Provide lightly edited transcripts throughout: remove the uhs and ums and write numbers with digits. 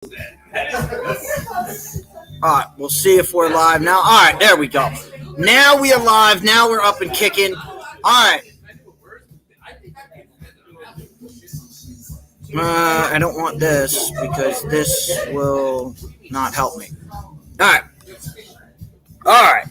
All right, we'll see if we're live now. All right, there we go. Now we are live. Now we're up and kicking. All right. I don't want this because this will not help me. All right. All right.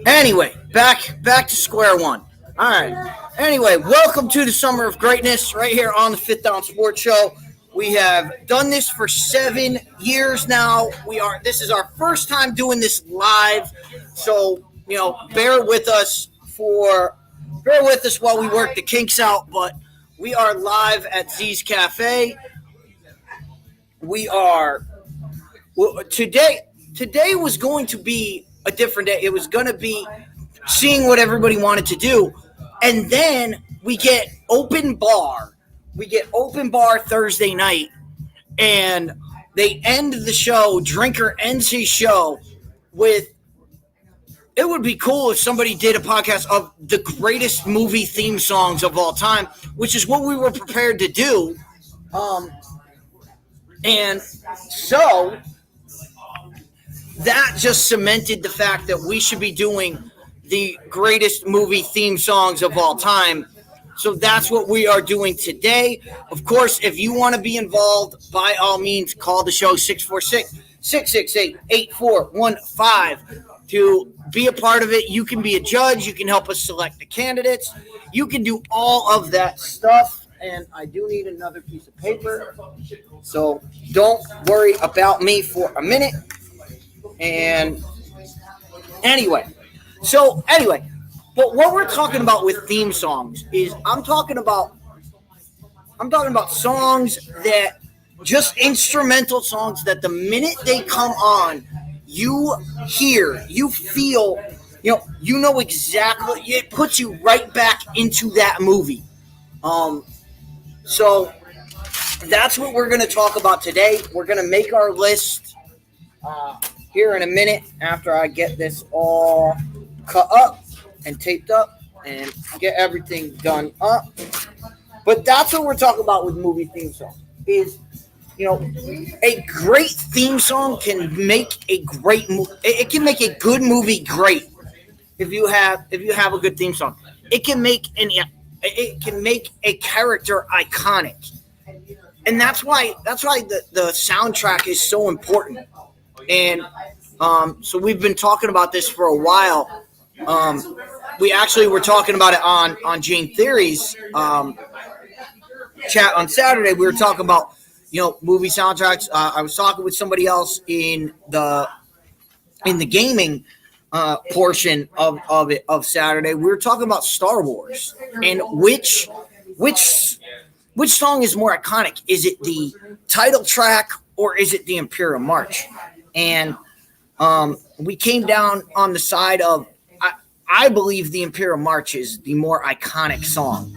Anyway, back to square one. All right. Anyway, welcome to the Summer of Greatness right here on the Fifth Down Sports Show. We have done this for 7 years now. This is our first time doing this live. So, bear with us while we work the kinks out, but we are live at Z's Cafe. Today was going to be a different day. It was going to be seeing what everybody wanted to do. And then we get open bar. Thursday night, and they end the show. Drinker ends his show with, it would be cool if somebody did a podcast of the greatest movie theme songs of all time, which is what we were prepared to do. And so that just cemented the fact that we should be doing the greatest movie theme songs of all time. So that's what we are doing today. Of course, if you want to be involved, by all means, call the show 646-668-8415 to be a part of it. You can be a judge. You can help us select the candidates. You can do all of that stuff. And I do need another piece of paper. So don't worry about me for a minute. And anyway. But what we're talking about with theme songs is I'm talking about songs that just instrumental songs that the minute they come on, you hear, you feel, you know exactly, it puts you right back into that movie. So that's what we're going to talk about today. We're going to make our list here in a minute after I get this all cut up and taped up and get everything done up. But that's what we're talking about with movie theme songs is, a great theme song can make a great movie. It can make a good movie great if you have a good theme song. It can make a character iconic. And that's why the soundtrack is so important. And so we've been talking about this for a while. We actually were talking about it on Jane Theory's chat on Saturday. We were talking about, movie soundtracks. I was talking with somebody else in the gaming portion of Saturday. We were talking about Star Wars and which song is more iconic. Is it the title track or is it the Imperial March? And we came down on the side of, I believe the Imperial March is the more iconic song.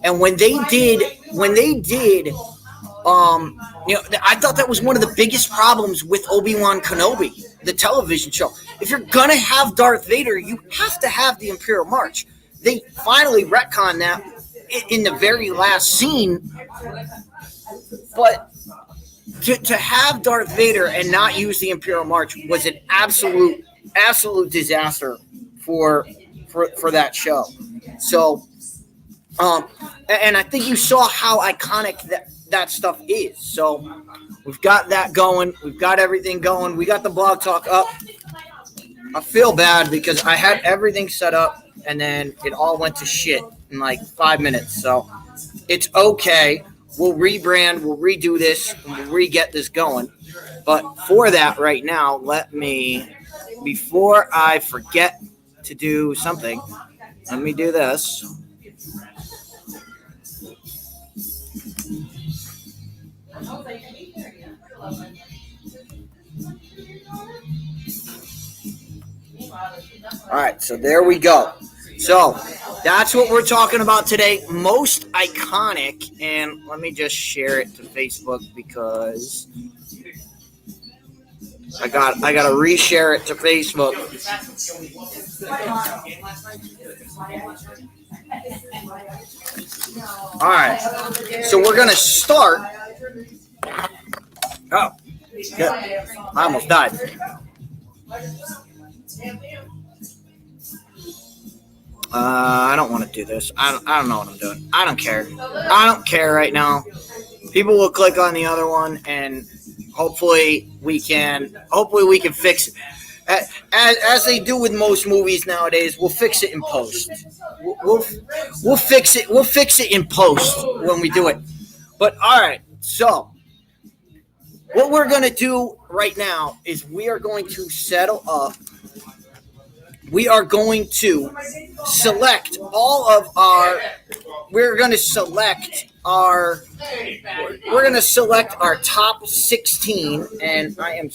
And when they did, I thought that was one of the biggest problems with Obi-Wan Kenobi, the television show. If you're going to have Darth Vader, you have to have the Imperial March. They finally retconned that in the very last scene. But to have Darth Vader and not use the Imperial March was an absolute disaster for that show. So, and I think you saw how iconic that stuff is. So we've got that going. We've got everything going. We got the blog talk up. I feel bad because I had everything set up and then it all went to shit in like 5 minutes. So it's okay. We'll rebrand, we'll redo this, and we'll re-get this going. But for that right now, before I forget to do something, let me do this. All right, so there we go. So that's what we're talking about today. Most iconic, and let me just share it to Facebook because I gotta reshare it to Facebook. All right. So we're going to start. Oh, good. I almost died. I don't want to do this. I don't know what I'm doing. I don't care. I don't care right now. People will click on the other one, and hopefully we can fix it. As they do with most movies nowadays, we'll fix it in post. We'll fix it. We'll fix it in post when we do it. But all right, so what we're going to do right now is we are going to settle up. We are going to select all of our. We're going to select our. We're going to select our top 16, and I am.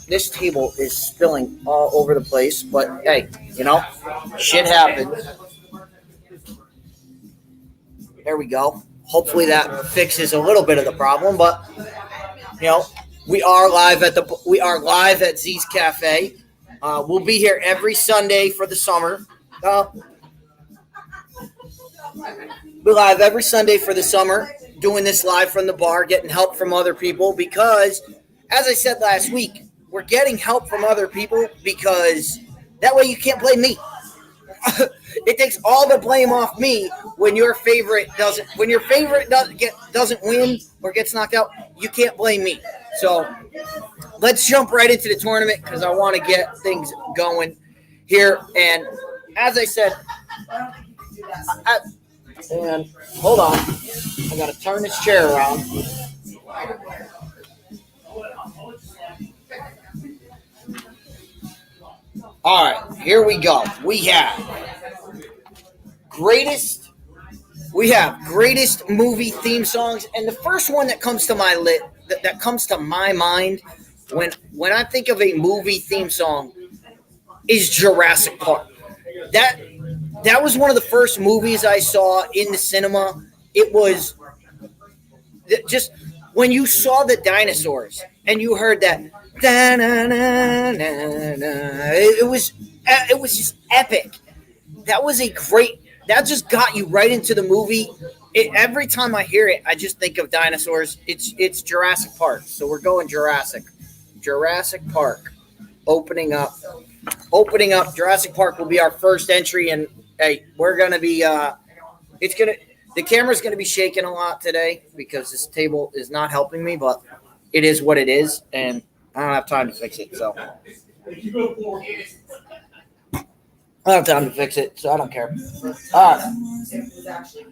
This table is spilling all over the place, but hey, shit happens. There we go. Hopefully that fixes a little bit of the problem, but we are live at Z's Cafe. We'll be here every Sunday for the summer. We're live every Sunday for the summer, doing this live from the bar, getting help from other people because, as I said last week, we're getting help from other people because that way you can't blame me. It takes all the blame off me when your favorite doesn't win or gets knocked out. You can't blame me. So let's jump right into the tournament because I want to get things going here. And as I said, and hold on, I got to turn this chair around. All right, here we go. We have greatest movie theme songs, and the first one that comes to my mind when I think of a movie theme song is Jurassic Park. That was one of the first movies I saw in the cinema. It was just when you saw the dinosaurs and you heard that. It was just epic. That just got you right into the movie. Every time I hear it, I just think of dinosaurs. It's Jurassic Park. So we're going Jurassic Park. Opening up. Jurassic Park will be our first entry, and hey, we're gonna be. The camera's gonna be shaking a lot today because this table is not helping me, but it is what it is, and I don't have time to fix it, so I don't have time to fix it, so I don't care.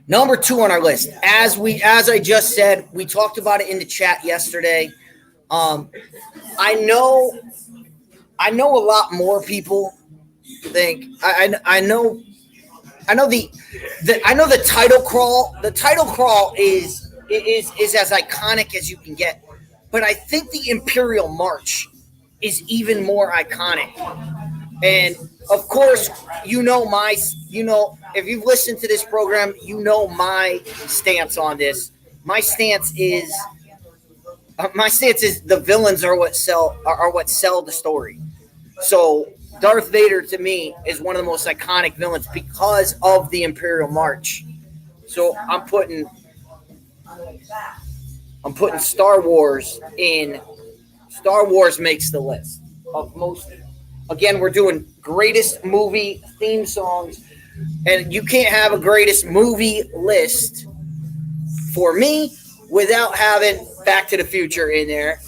Number 2 on our list, as I just said, we talked about it in the chat yesterday. I know a lot more people think I know the title crawl. The title crawl is as iconic as you can get. But I think the Imperial March is even more iconic. And of course, if you've listened to this program, you know my stance on this. My stance is the villains are what sell the story. So Darth Vader to me is one of the most iconic villains because of the Imperial March. So I'm putting Star Wars in. Star Wars makes the list of most. Again, we're doing greatest movie theme songs, and you can't have a greatest movie list for me without having Back to the Future in there.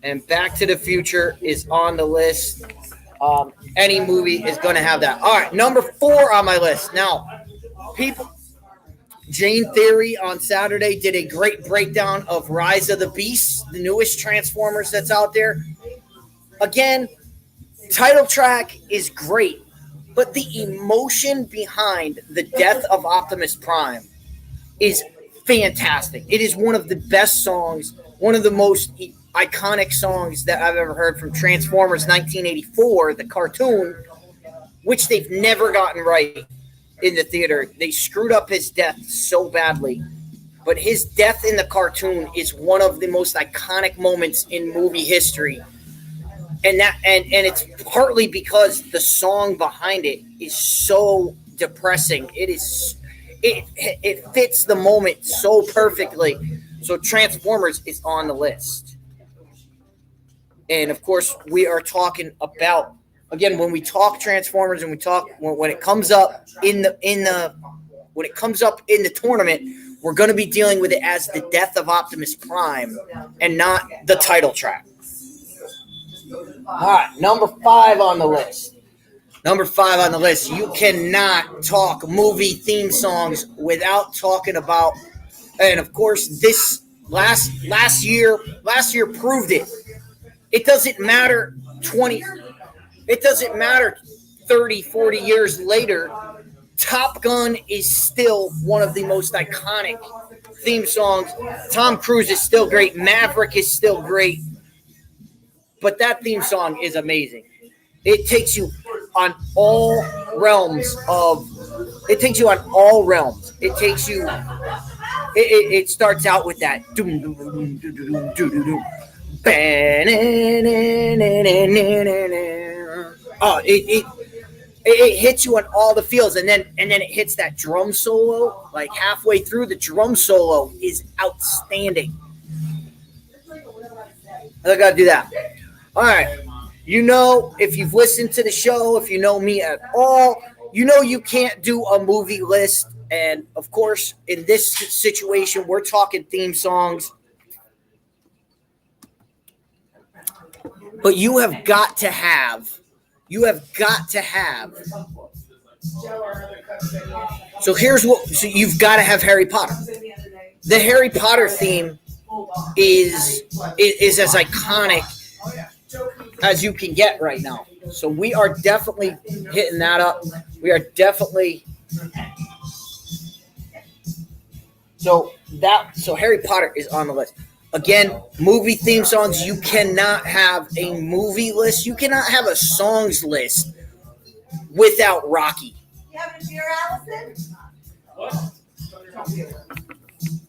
And Back to the Future is on the list. Any movie is going to have that. All right, number 4 on my list. Now, Jane Theory on Saturday did a great breakdown of Rise of the Beasts, the newest Transformers that's out there. Again, title track is great, but the emotion behind the death of Optimus Prime is fantastic. It is one of the best songs, one of the most iconic songs that I've ever heard from Transformers 1984, the cartoon, which they've never gotten right in the theater. They screwed up his death so badly, but his death in the cartoon is one of the most iconic moments in movie history. and it's partly because the song behind it is so depressing. It fits the moment so perfectly. So Transformers is on the list. And of course, we are talking about, again, when we talk Transformers and we talk when it comes up in the when it comes up in the tournament, we're going to be dealing with it as the death of Optimus Prime and not the title track. All right, number 5 on the list. Number 5 on the list. You cannot talk movie theme songs without talking about, and of course, this last year proved it. It doesn't matter 30, 40 years later. Top Gun is still one of the most iconic theme songs. Tom Cruise is still great. Maverick is still great. But that theme song is amazing. It takes you on all realms of. It takes you on all realms. It takes you. It starts out with that. Oh, it hits you on all the feels, and then it hits that drum solo. Like halfway through, the drum solo is outstanding. I gotta do that. All right. You know, if you've listened to the show, if you know me at all, you know you can't do a movie list. And of course, in this situation, we're talking theme songs. But you have got to have. So here's what. So you've got to have Harry Potter. The Harry Potter theme is as iconic as you can get right now. So we are definitely hitting that up. We are definitely. So Harry Potter is on the list. Again, movie theme songs, you cannot have a movie list. You cannot have a songs list without Rocky. You having a beer, Allison?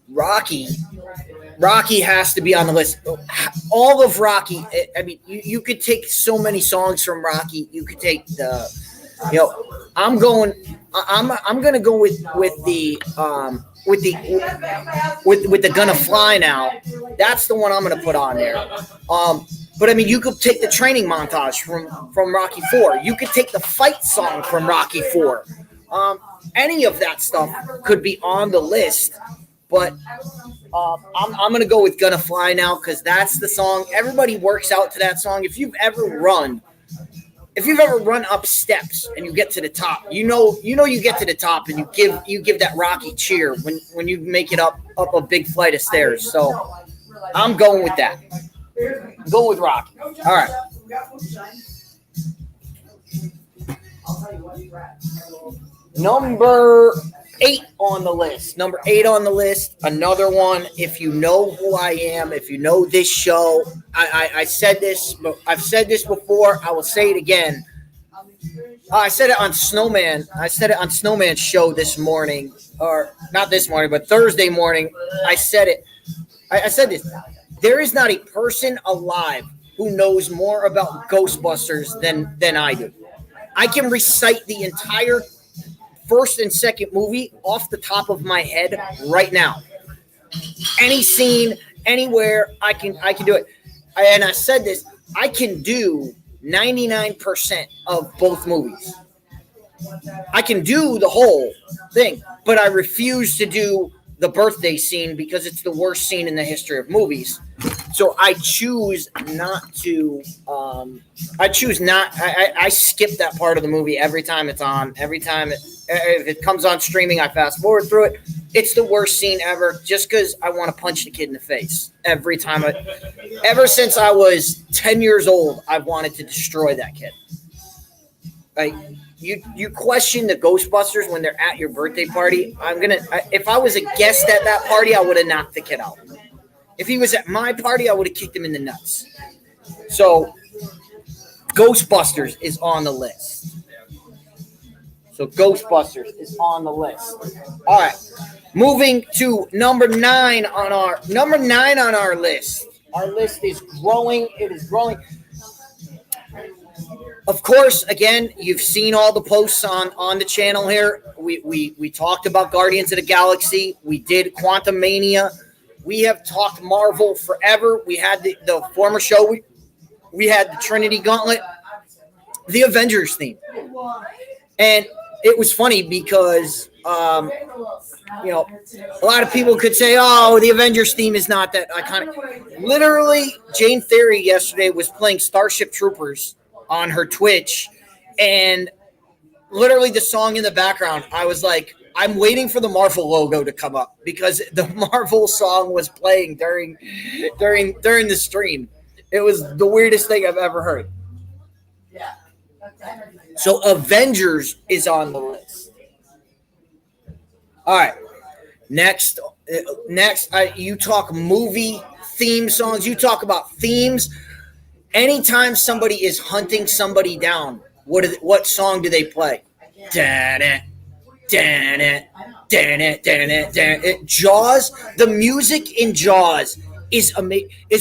Rocky has to be on the list. All of Rocky, I mean, you could take so many songs from Rocky. You could take I'm going to go with the Gonna Fly Now. That's the one I'm going to put on there. But I mean, you could take the training montage from Rocky 4. You could take the fight song from Rocky 4. Any of that stuff could be on the list. But I'm going to go with Gonna Fly Now because that's the song. Everybody works out to that song. If you've ever run up steps and you get to the top, you know you get to the top and you give that Rocky cheer when you make it up a big flight of stairs. So I'm going with that. Go with Rocky. All right. Number 8 on the list. Number 8 on the list. Another one. If you know who I am, if you know this show, I said this, but I've said this before. I will say it again. I said it on Snowman. I said it on Snowman's show this morning, or not this morning, but Thursday morning. I said it. I said this. There is not a person alive who knows more about Ghostbusters than I do. I can recite the entire first and second movie off the top of my head right now. Any scene, anywhere, I can do it. And I said this, I can do 99% of both movies. I can do the whole thing, but I refuse to do the birthday scene because it's the worst scene in the history of movies. So I choose not to. I skip that part of the movie every time it's on. Every time if it comes on streaming, I fast forward through it. It's the worst scene ever, just because I want to punch the kid in the face every time. Ever since I was 10 years old, I've wanted to destroy that kid. Like you question the Ghostbusters when they're at your birthday party. If I was a guest at that party, I would have knocked the kid out. If he was at my party, I would have kicked him in the nuts. So, Ghostbusters is on the list. So, Ghostbusters is on the list. All right. Moving to number 9 on our list. Our list is growing. It is growing. Of course, again, you've seen all the posts on the channel here. We talked about Guardians of the Galaxy. We did Quantum Mania. We have talked Marvel forever. We had the former show. We had the Trinity Gauntlet, the Avengers theme. And it was funny because, a lot of people could say, oh, the Avengers theme is not that iconic. Literally, Jane Theory yesterday was playing Starship Troopers on her Twitch, and literally the song in the background, I was like, I'm waiting for the Marvel logo to come up because the Marvel song was playing during the stream. It was the weirdest thing I've ever heard. So Avengers is on the list. All right. Next, you talk movie theme songs. You talk about themes. Anytime somebody is hunting somebody down, what song do they play? Jaws. The music in Jaws is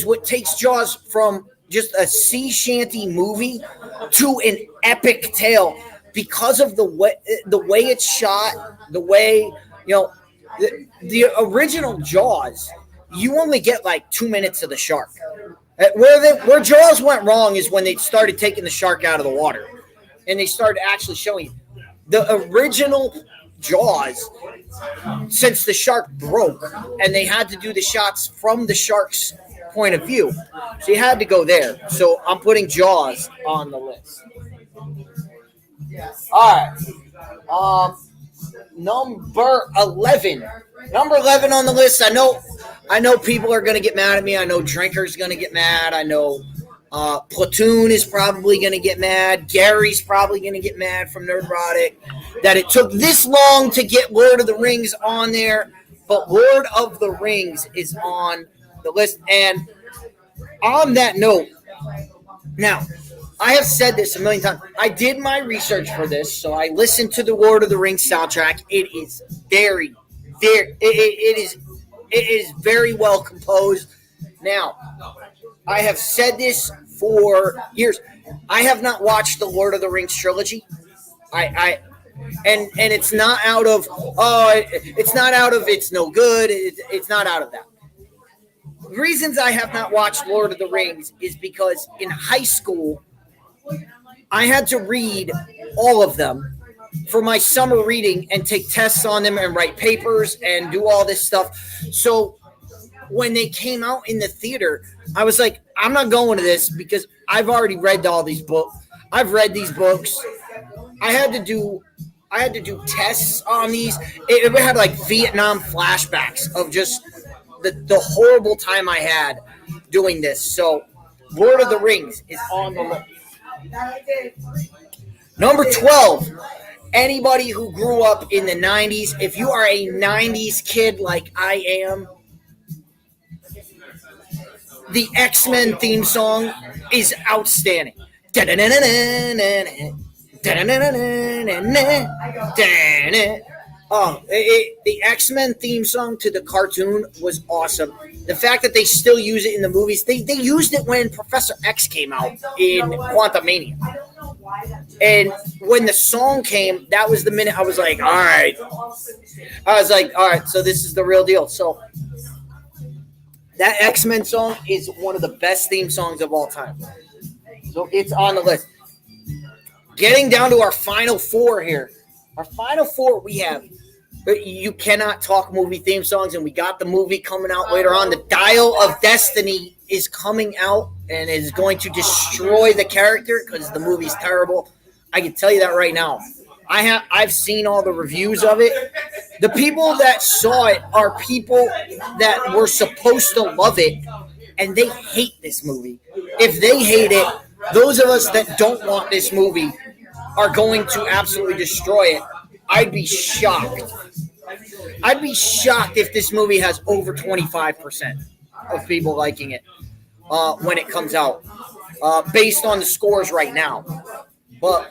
what takes Jaws from just a sea shanty movie to an epic tale because of the way it's shot, the way the original Jaws. You only get like 2 minutes of the shark. Where Jaws went wrong is when they started taking the shark out of the water, and they started actually showing the original Jaws. Since the shark broke, and they had to do the shots from the shark's point of view, so you had to go there. So I'm putting Jaws on the list. All right, number 11. Number 11 on the list. I know people are going to get mad at me. I know Drinker's going to get mad. I know Platoon is probably going to get mad. Gary's probably going to get mad from Nerdrotic that it took this long to get Lord of the Rings on there. But Lord of the Rings is on the list. And on that note, now, I have said this a million times. I did my research for this, so I listened to the Lord of the Rings soundtrack. It is it is very well composed. Now, I have said this for years. I have not watched the Lord of the Rings trilogy. And it's not out of it's no good. It's not out of that. The reasons I have not watched Lord of the Rings is because in high school I had to read all of them for my summer reading and take tests on them and write papers and do all this stuff. So when they came out in the theater, I was like, I'm not going to this because I've already read all these books. I've read these books. I had to do tests on these. It had like Vietnam flashbacks of just the horrible time I had doing this. So Lord of the Rings is on the list. Number 12. Anybody who grew up in the 90s, if you are a 90s kid like I am, the X-Men theme song is outstanding. The X-Men theme song to the cartoon was awesome. The fact that they still use it in the movies, they used it when Professor X came out in Quantum Mania. And when the song came, that was the minute I was like, all right. So this is the real deal. So that X-Men song is one of the best theme songs of all time. So it's on the list. Getting down to our final four here. Our final four, we have, you cannot talk movie theme songs, and we got the movie coming out later on. The Dial of Destiny is coming out and is going to destroy the character because the movie's terrible. I can tell you that right now. I've seen all the reviews of it. The people that saw it are people that were supposed to love it, and they hate this movie. If they hate it, those of us that don't want this movie are going to absolutely destroy it. I'd be shocked. I'd be shocked if this movie has over 25% of people liking it when it comes out, based on the scores right now. But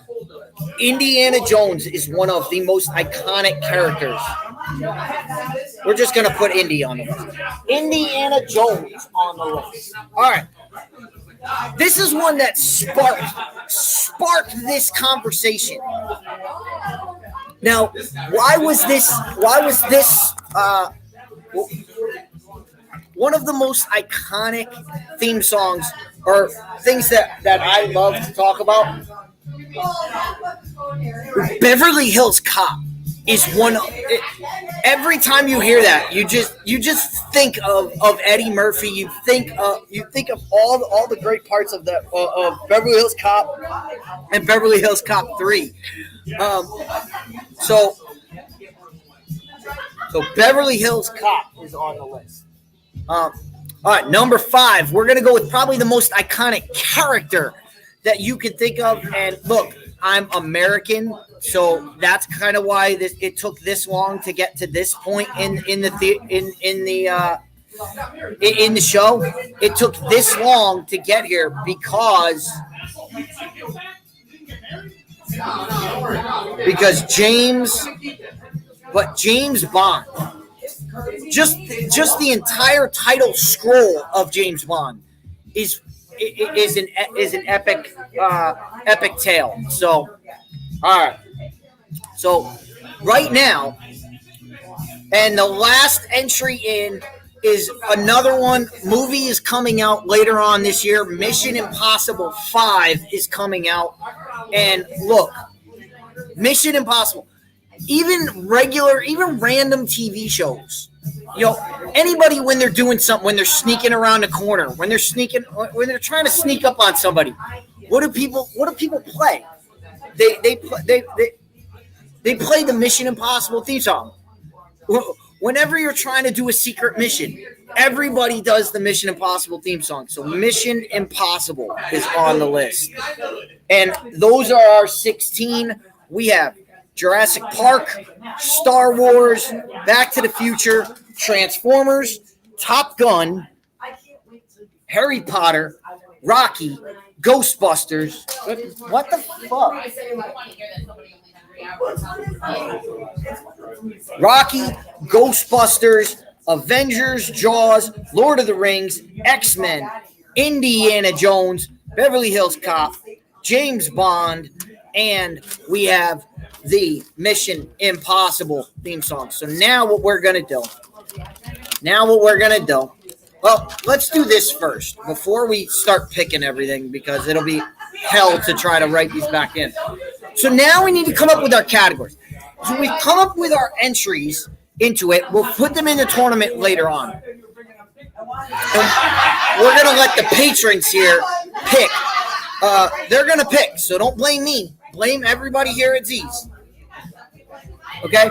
Indiana Jones is one of the most iconic characters. We're just going to put Indy on the list. Indiana Jones on the list. All right. This is one that sparked this conversation. Now, why was this one of the most iconic theme songs or things that I love to talk about? Beverly Hills Cop is one. Every time you hear that, you just think of Eddie Murphy. You think of all the great parts of Beverly Hills Cop and Beverly Hills Cop 3. So Beverly Hills Cop is on the list. All right, number 5. We're gonna go with probably the most iconic character that you can think of. And look, I'm American, so that's kind of why it took this long to get to this point in the show. It took this long to get here because James Bond, just the entire title scroll of James Bond is an epic tale. So, all right. So, right now, and the last entry in is another one. Movie is coming out later on this year. Mission Impossible 5 is coming out. And look, Mission Impossible, even random TV shows. Anybody when they're doing something, when they're sneaking around the corner, when they're trying to sneak up on somebody, what do people play? They play the Mission Impossible theme song. Whenever you're trying to do a secret mission, everybody does the Mission Impossible theme song. So Mission Impossible is on the list. And those are our 16. We have Jurassic Park, Star Wars, Back to the Future, Transformers, Top Gun, Harry Potter, Rocky, Ghostbusters. What the fuck? Rocky, Ghostbusters, Avengers, Jaws, Lord of the Rings, X-Men, Indiana Jones, Beverly Hills Cop, James Bond, and we have the Mission Impossible theme song. So now what we're going to do, well, let's do this first before we start picking everything, because it'll be hell to try to write these back in. So now we need to come up with our categories. So we've come up with our entries into it. We'll put them in the tournament later on. And we're going to let the patrons here pick. They're going to pick, so don't blame me. Blame everybody here at Z's. Okay?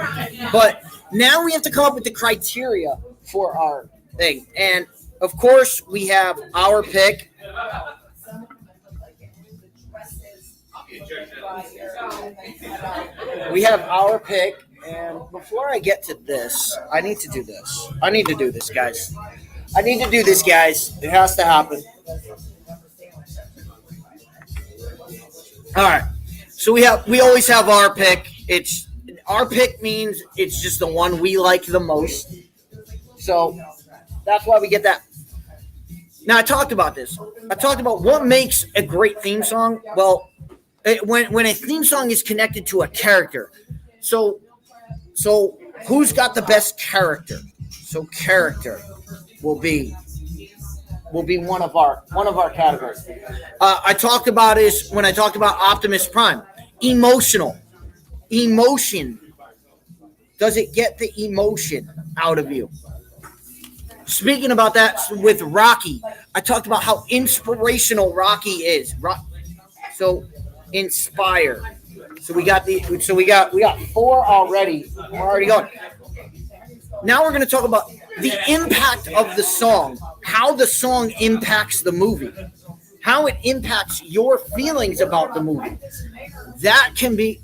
But now we have to come up with the criteria for our thing. And, of course, we have our pick. We have our pick. And before I get to this, I need to do this. I need to do this, guys. It has to happen. All right. So we always have our pick. Our pick means it's just the one we like the most. So that's why we get that. Now I talked about this. I talked about what makes a great theme song. Well, when a theme song is connected to a character. So who's got the best character? So character will be one of our categories. I talked about this when I talked about Optimus Prime. Emotion. Does it get the emotion out of you? Speaking about that with Rocky, I talked about how inspirational Rocky is. So inspire. So we got 4 already. We're already going. Now we're going to talk about the impact of the song, how the song impacts the movie, how it impacts your feelings about the movie. That can be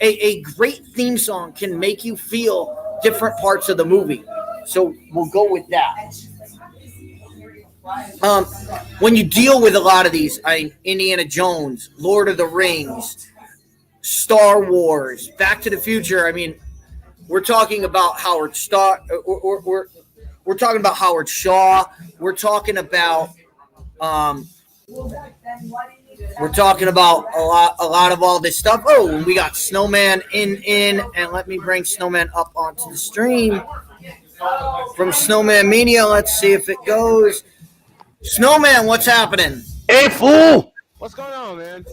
a great theme song can make you feel different parts of the movie. So we'll go with that. When you deal with a lot of these, Indiana Jones, Lord of the Rings, Star Wars, Back to the Future. I mean, we're talking about Howard Starr. We're talking about Howard Shaw. We're talking about We're talking about a lot of all this stuff. Oh, we got Snowman in, and let me bring Snowman up onto the stream from Snowman Media. Let's see if it goes. Snowman, what's happening? Hey, fool! What's going on, man?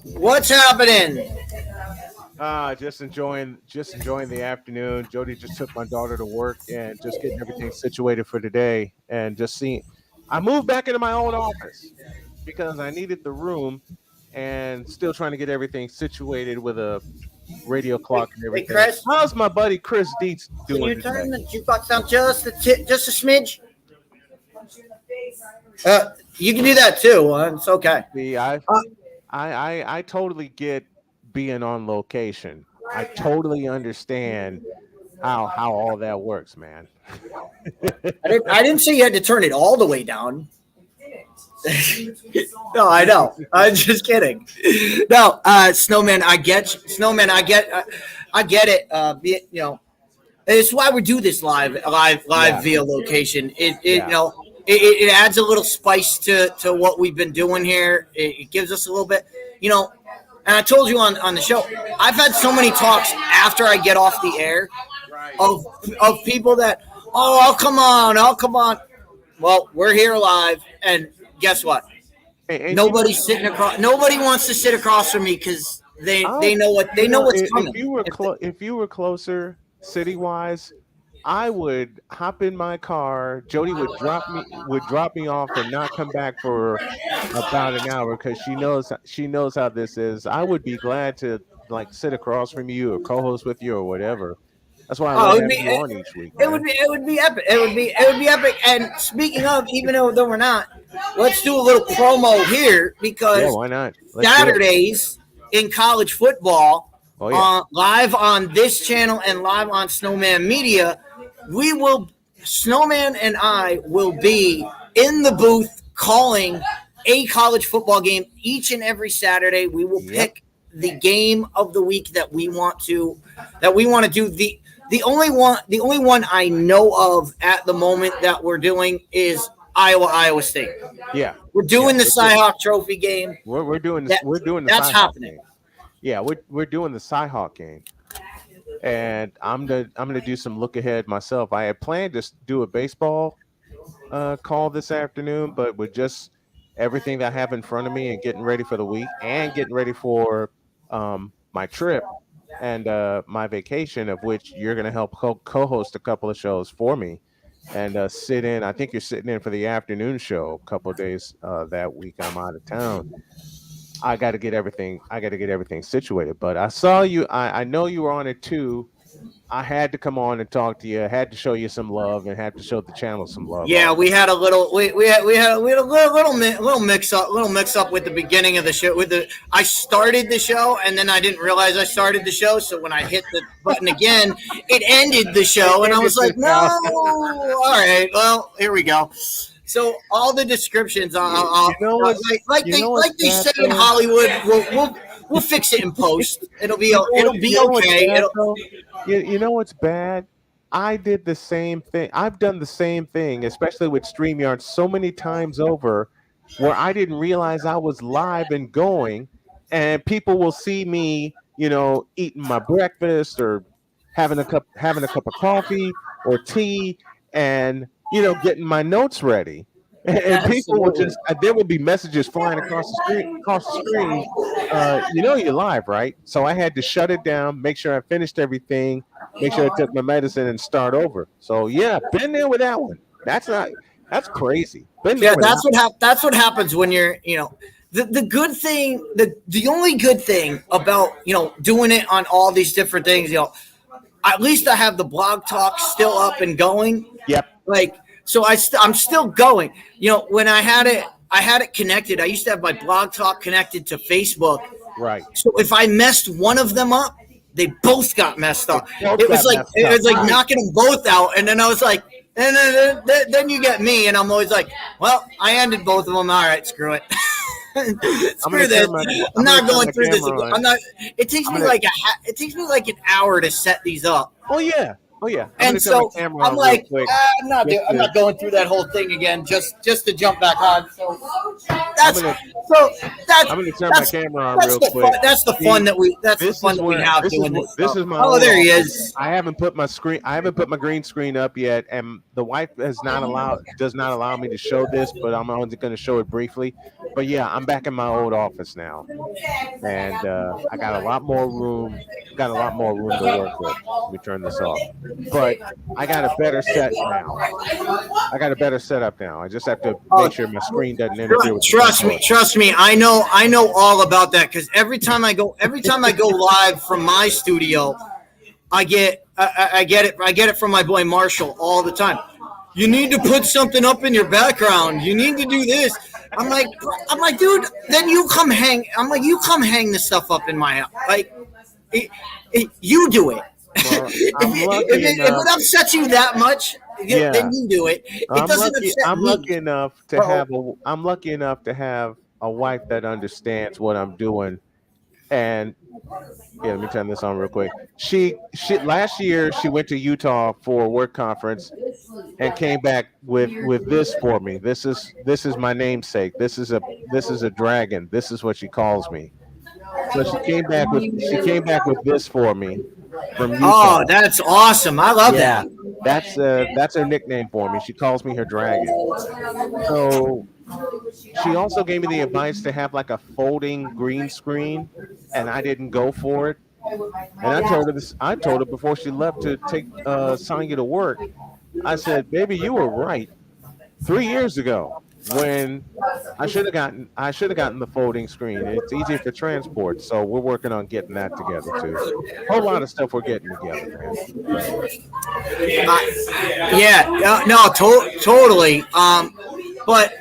What's happening? Just enjoying the afternoon. Jody just took my daughter to work and just getting everything situated for today. And just seeing, I moved back into my own office because I needed the room, and still trying to get everything situated with a radio clock and everything. Hey, Chris, how's my buddy Chris Dietz doing? Can you today? turn the jukebox down just a smidge? You can do that too. It's okay. See, I totally get being on location. I totally understand how all that works, man. I didn't say you had to turn it all the way down. No, I know. I'm just kidding. No, Snowman, I get you. Snowman, I get it. You know, it's why we do this live via location. It adds a little spice to what we've been doing here. It gives us a little bit, you know. And I told you on the show, I've had so many talks after I get off the air of people that, oh, I'll come on. Well, we're here live, and guess what? Nobody's sitting across. Nobody wants to sit across from me because they know what's coming. If you were closer, city wise, I would hop in my car. Jody would drop me off and not come back for about an hour because she knows how this is. I would be glad to like sit across from you or co-host with you or whatever. That's why I love having you on each week. It would be epic. It would be epic. And speaking of, even though we're not, let's do a little promo here because why not? Saturdays in college football, live on this channel and live on Snowman Media, Snowman and I will be in the booth calling a college football game each and every Saturday. We will pick the game of the week that we want to do. The only one I know of at the moment that we're doing is Iowa State. Yeah, we're doing the Cyhawk Trophy game. We're doing this. We're doing the that's Cyhawk happening. Game. Yeah, we're doing the Cyhawk game, and I'm gonna do some look ahead myself. I had planned to do a baseball call this afternoon, but with just everything that I have in front of me and getting ready for the week and getting ready for my trip and my vacation, of which you're going to help co-host a couple of shows for me and sit in. I think you're sitting in for the afternoon show a couple of days that week. I'm out of town. I got to get everything situated. But I saw you. I know you were on it too. I had to come on and talk to you. I had to show you some love and had to show the channel some love. Yeah, we had a little we had a little mix up with the beginning of the show. I started the show and then I didn't realize I started the show. So when I hit the button again, it ended the show, and I was like, no, all right, well, here we go. So all the descriptions, like they say in Hollywood, we'll fix it in post. It'll be okay. You know what's bad? I did the same thing. I've done the same thing, especially with StreamYard, so many times over, where I didn't realize I was live and going, and people will see me, eating my breakfast or having a cup of coffee or tea, and getting my notes ready. And people will there will be messages flying across the screen. You're live, right? So I had to shut it down, make sure I finished everything, make sure I took my medicine and start over. So yeah, been there with that one. That's crazy. That's what happens when you're, the good thing, the only good thing about, doing it on all these different things, at least I have the blog talk still up and going. Yep. So I'm still going. When I had it connected. I used to have my blog talk connected to Facebook. Right. So if I messed one of them up, they both got messed up. It was like knocking them both out. And then I was like, and then you get me, and I'm always like, well, I ended both of them. All right, screw it. Screw this. I'm not going through this again. I'm not. It takes me like an hour to set these up. Oh yeah. Oh yeah, I'm And gonna turn my so camera I'm on real like, quick. I'm not going through that whole thing again just to jump back on. So that's gonna so that's I'm gonna turn my that's camera on real quick. that's the See, fun that we have doing this this stuff. is my Oh, old there he office. is. I haven't put my green screen up yet, and the wife does not allow me to show this, but I'm only going to show it briefly. But yeah, I'm back in my old office now, and I got a lot more room. Got a lot more room to work with. Let me turn this off. But I got a better set now. I got a better setup now. I just have to make sure my screen doesn't interfere with the controller. Trust me. I know all about that because every time I go live from my studio, I get it from my boy Marshall all the time. You need to put something up in your background. You need to do this. I'm like, dude. Then you come hang. I'm like, you come hang the stuff up in my house. Like, you do it. Well, if it upsets you that much, then you do it. It doesn't upset I'm me. lucky enough to have I'm lucky enough to have a wife that understands what I'm doing. And yeah, let me turn this on real quick. She last year she went to Utah for a work conference and came back with this for me. This is my namesake. This is a dragon. This is what she calls me. So she came back with this for me from Utah. Oh, that's awesome! I love that. That's her nickname for me. She calls me her dragon. So she also gave me the advice to have like a folding green screen, and I didn't go for it. And I told her this. I told her before she left to take Sonya to work. I said, "Baby, you were right 3 years ago when I should have gotten the folding screen. It's easier for transport. So we're working on getting that together too. A whole lot of stuff we're getting together, man. Totally. But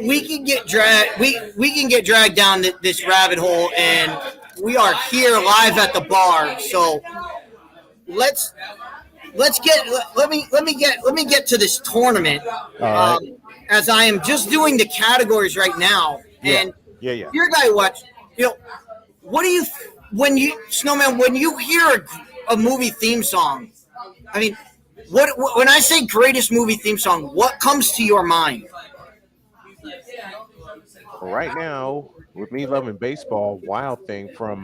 we can get dragged. We can get dragged down this rabbit hole, and we are here live at the bar. So let's let me get to this tournament. As I am just doing the categories right now, and you're a guy who watch. What do you when you hear a movie theme song? I mean, what when I say greatest movie theme song, what comes to your mind? Right now, with me loving baseball, Wild Thing from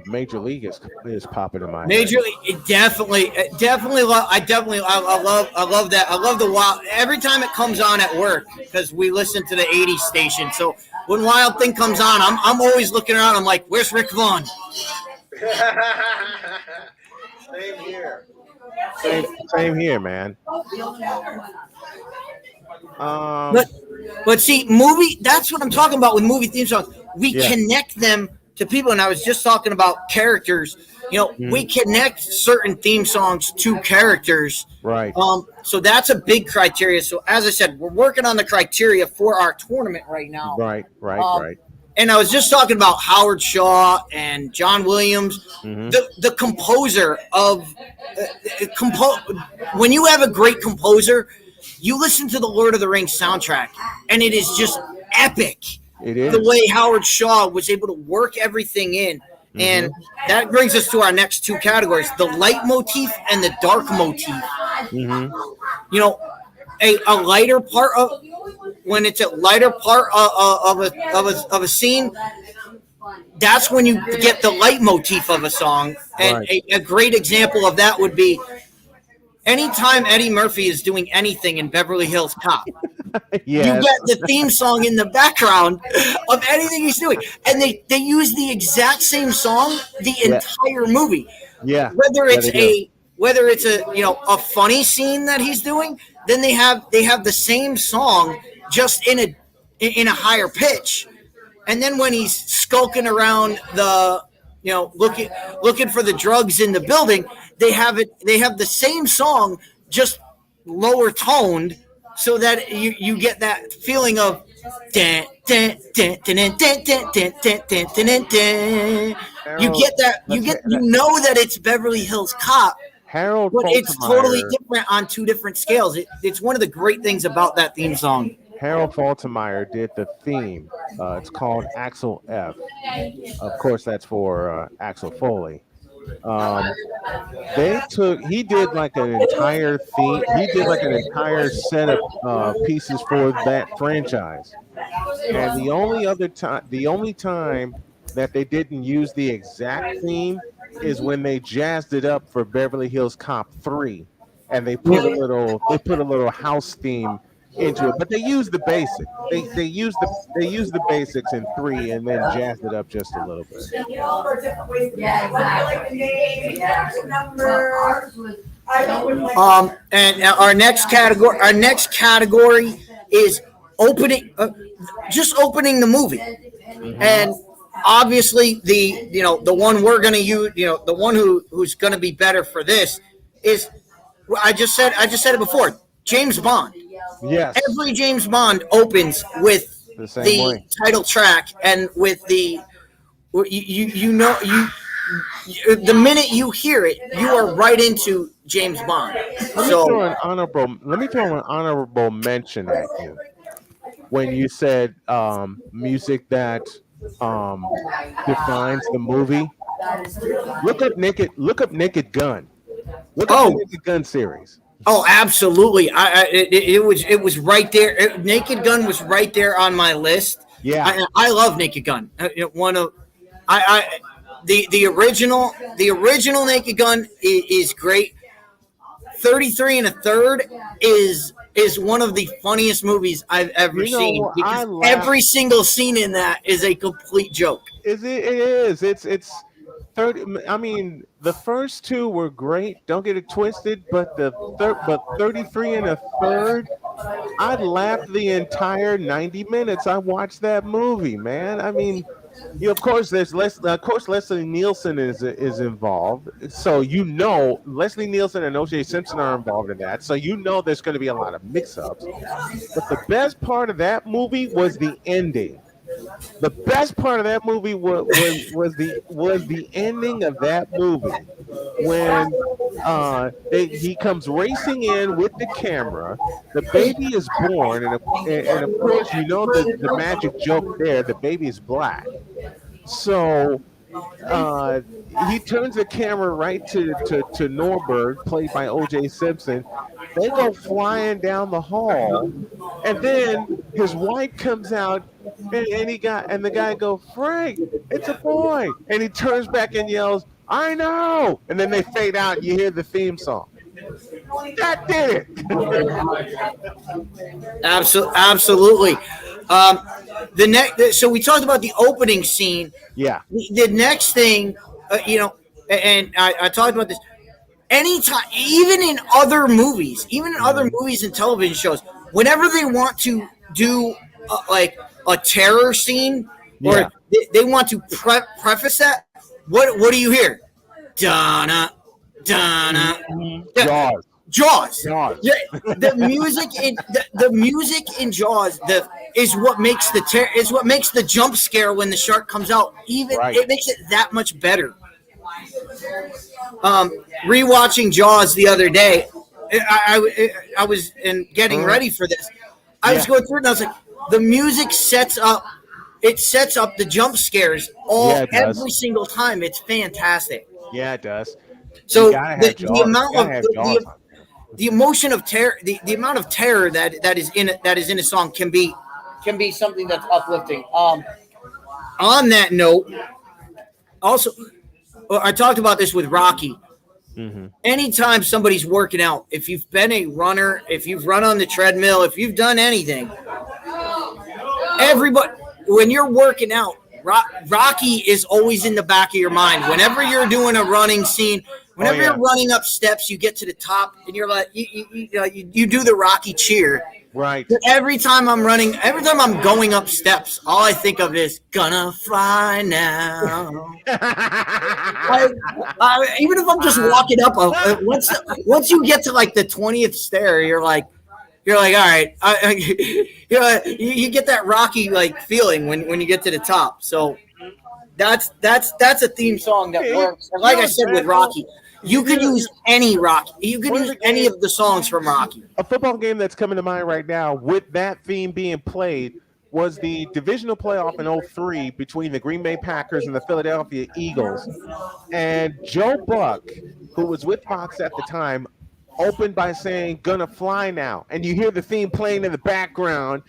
Major League is popping in my Major head. League, definitely. I love that. I love the Wild. Every time it comes on at work, because we listen to the '80s station. So when Wild Thing comes on, I'm always looking around. I'm like, where's Rick Vaughn? Same here. Same here, man. But see, that's what I'm talking about with movie theme songs. We connect them to people, and I was just talking about characters. We connect certain theme songs to characters. Right. So that's a big criteria. So as I said, we're working on the criteria for our tournament right now. Right. And I was just talking about Howard Shaw and John Williams, the composer of when you have a great composer, you listen to the Lord of the Rings soundtrack, and it is just epic. It is. The way Howard Shaw was able to work everything in. And that brings us to our next two categories, the light motif and the dark motif. A lighter part of when it's a lighter part of a scene, that's when you get the light motif of a song. And a great example of that would be anytime Eddie Murphy is doing anything in Beverly Hills Cop. You get the theme song in the background of anything he's doing, and they use the exact same song the entire movie. Yeah, whether it's a funny scene that he's doing, then they have the same song just in a higher pitch, and then when he's skulking around the looking for the drugs in the building, they have the same song just lower toned. So that you get that feeling of you know that it's Beverly Hills Cop, Harold but Faltermeyer, it's totally different on two different scales. It's one of the great things about that theme song. Harold Faltermeyer did the theme. It's called Axel F. Of course, that's for Axel Foley. Um, he did like an entire theme. He did like an entire set of pieces for that franchise. And the only time that they didn't use the exact theme is when they jazzed it up for Beverly Hills Cop 3, and they put a little house theme into it. But they used the basic. They used the basics in 3 and then jazzed it up just a little bit. And our next category is just opening the movie. And obviously the one we're going to use, the one who's going to be better for this is, I just said it before, James Bond. Yes. Every James Bond opens with the title track, and with the the minute you hear it, you are right into James Bond. Let me throw an honorable mention at you when you said music that defines the movie. Look up Naked Gun. Look up the Naked Gun series. Oh, absolutely! It was right there. Naked Gun was right there on my list. Yeah, I love Naked Gun. The original Naked Gun is great. 33 and a Third is one of the funniest movies I've ever seen, because every single scene in that is a complete joke. It is. It's 30. I mean, the first 2 were great. Don't get it twisted. But 33 and a Third, I laughed the entire 90 minutes I watched that movie, man. I mean, of course, Leslie Nielsen is involved. So Leslie Nielsen and O.J. Simpson are involved in that. So there's going to be a lot of mix-ups. But the best part of that movie was the ending. The best part of that movie was the ending of that movie, when he comes racing in with the camera. The baby is born, and of course the magic joke there. The baby is black, so he turns the camera right to Norberg, played by O.J. Simpson. They go flying down the hall, and then his wife comes out, and the guy goes, "Frank, it's a boy," and he turns back and yells, "I know!" And then they fade out, and you hear the theme song. That did it. Absolutely. So we talked about the opening scene. Yeah. The next thing, and I talked about this. Anytime, even in other movies and television shows, whenever they want to do like a terror scene, or they want to preface that, what do you hear? Donna. Jaws. Yeah, the music in Jaws is what makes the jump scare when the shark comes out. It makes it that much better. Rewatching Jaws the other day, I was getting ready for this. I was going through it, and I was like, the music sets up the jump scares every single time. It's fantastic. Yeah, it does. So the emotion of terror, the amount of terror that is in a song can be something that's uplifting. On that note, also, I talked about this with Rocky. Mm-hmm. Anytime somebody's working out, if you've been a runner, if you've run on the treadmill, if you've done anything, everybody, when you're working out, Rocky is always in the back of your mind. Whenever you're doing a running scene, whenever you're running up steps, you get to the top, and you're like, you do the Rocky cheer. Right. But every time I'm going up steps, all I think of is "Gonna Fly Now." Even if I'm just walking up, once you get to like the 20th stair, you're like, all right. You get that Rocky like feeling when you get to the top. So that's a theme song that works. And like I said with Rocky, you could use any Rocky. You could use any of the songs from Rocky. A football game that's coming to mind right now with that theme being played was the divisional playoff in '03 between the Green Bay Packers and the Philadelphia Eagles. And Joe Buck, who was with Fox at the time, opened by saying "Gonna Fly Now," and you hear the theme playing in the background.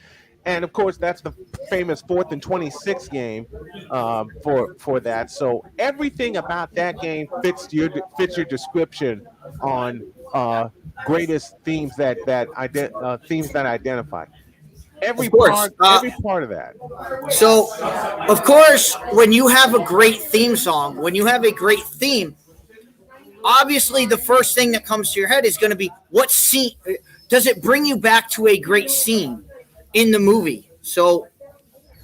And of course, that's the famous 4th and 26 game for that. So everything about that game fits your description on greatest themes that identify every Of course. part of that. So, of course, when you have a great theme song, when you have a great theme, obviously the first thing that comes to your head is going to be what scene does it bring you back to a great scene in the movie. So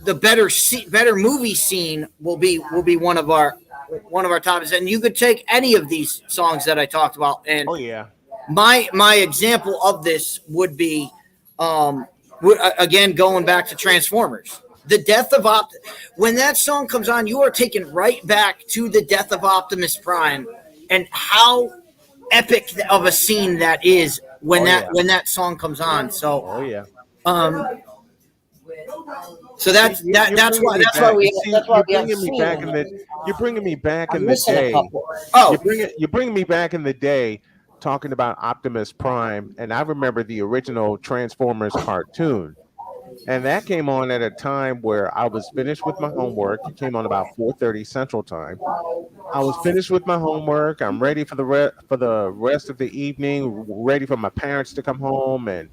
the better movie scene will be one of our topics, and you could take any of these songs that I talked about, and oh yeah, my example of this would be again going back to Transformers. The death of when that song comes on, you are taken right back to the death of Optimus Prime and how epic of a scene that is when that song comes on. So oh yeah. So that's why we you're bringing me back in the day. Oh, You're bringing me back in the day talking about Optimus Prime, and I remember the original Transformers cartoon. And that came on at a time where I was finished with my homework. It came on about 4:30 Central Time. I was finished with my homework. I'm ready for the rest of the evening, ready for my parents to come home and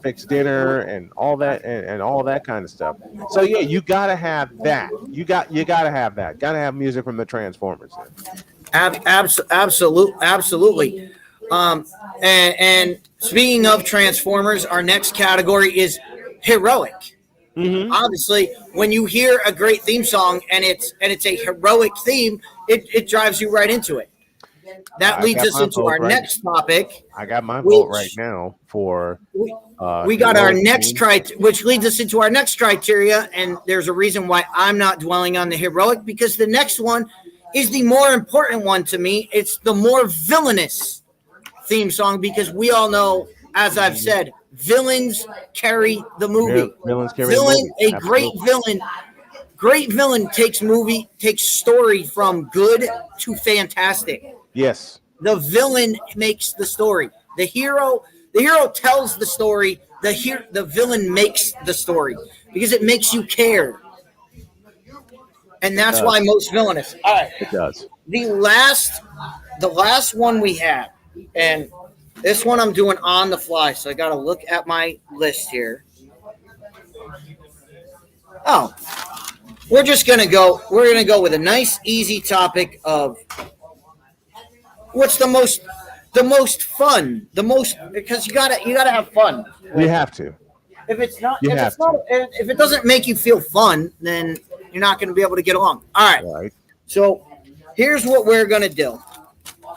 fix dinner and all that and all that kind of stuff. So yeah, you gotta have that. You gotta have that. Gotta have music from the Transformers. Absolutely. And speaking of Transformers, our next category is heroic. Mm-hmm. Obviously, when you hear a great theme song and it's a heroic theme, it drives you right into it. That leads us into our next topic. I got my vote right now for. We got our next which leads us into our next criteria, and there's a reason why I'm not dwelling on the heroic, because the next one is the more important one to me. It's the more villainous theme song, because we all know, as I've said, villains carry the movie. Villains carry the movie. Great villain takes story from good to fantastic. Yes. The villain makes the story. The hero tells the story. The villain makes the story because it makes you care. And that's why most villainous. All right. It does. The last one we had, and this one I'm doing on the fly, so I got to look at my list here. Oh, we're going to go with a nice, easy topic of what's the most fun, because you gotta have fun. You have to. If it doesn't make you feel fun, then you're not going to be able to get along. All right. So here's what we're going to do.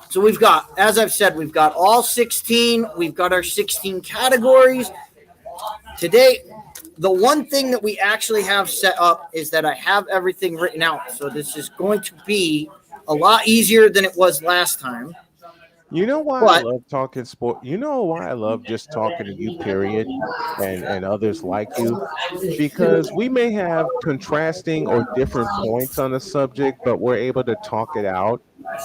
So we've got, as I've said, we've got all 16. We've got our 16 categories. Today, the one thing that we actually have set up is that I have everything written out. So this is going to be a lot easier than it was last time. You know why I love talking sport? You know why I love just talking to you, period, and others like you? Because we may have contrasting or different points on the subject, but we're able to talk it out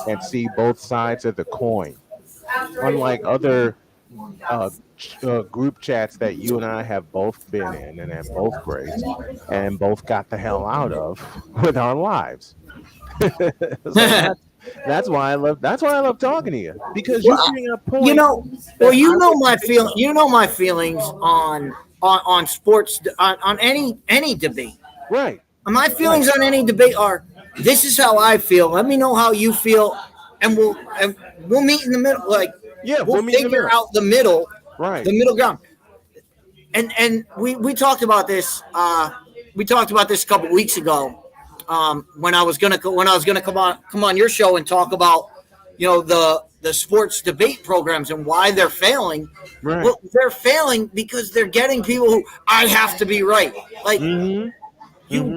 and see both sides of the coin. Unlike other group chats that you and I have both been in and have both graced and both got the hell out of with our lives. So that's why I love talking to you, because you bring up points. You know my feelings on sports, on any debate. Right. My feelings on any debate are, this is how I feel. Let me know how you feel, and we'll meet in the middle. Like, yeah, we'll figure out the middle, right? The middle ground. And we talked about this. We talked about this a couple weeks ago. When I was gonna come on your show and talk about, the sports debate programs and why they're failing. Right. Well, they're failing because they're getting people who, I have to be right. Like, you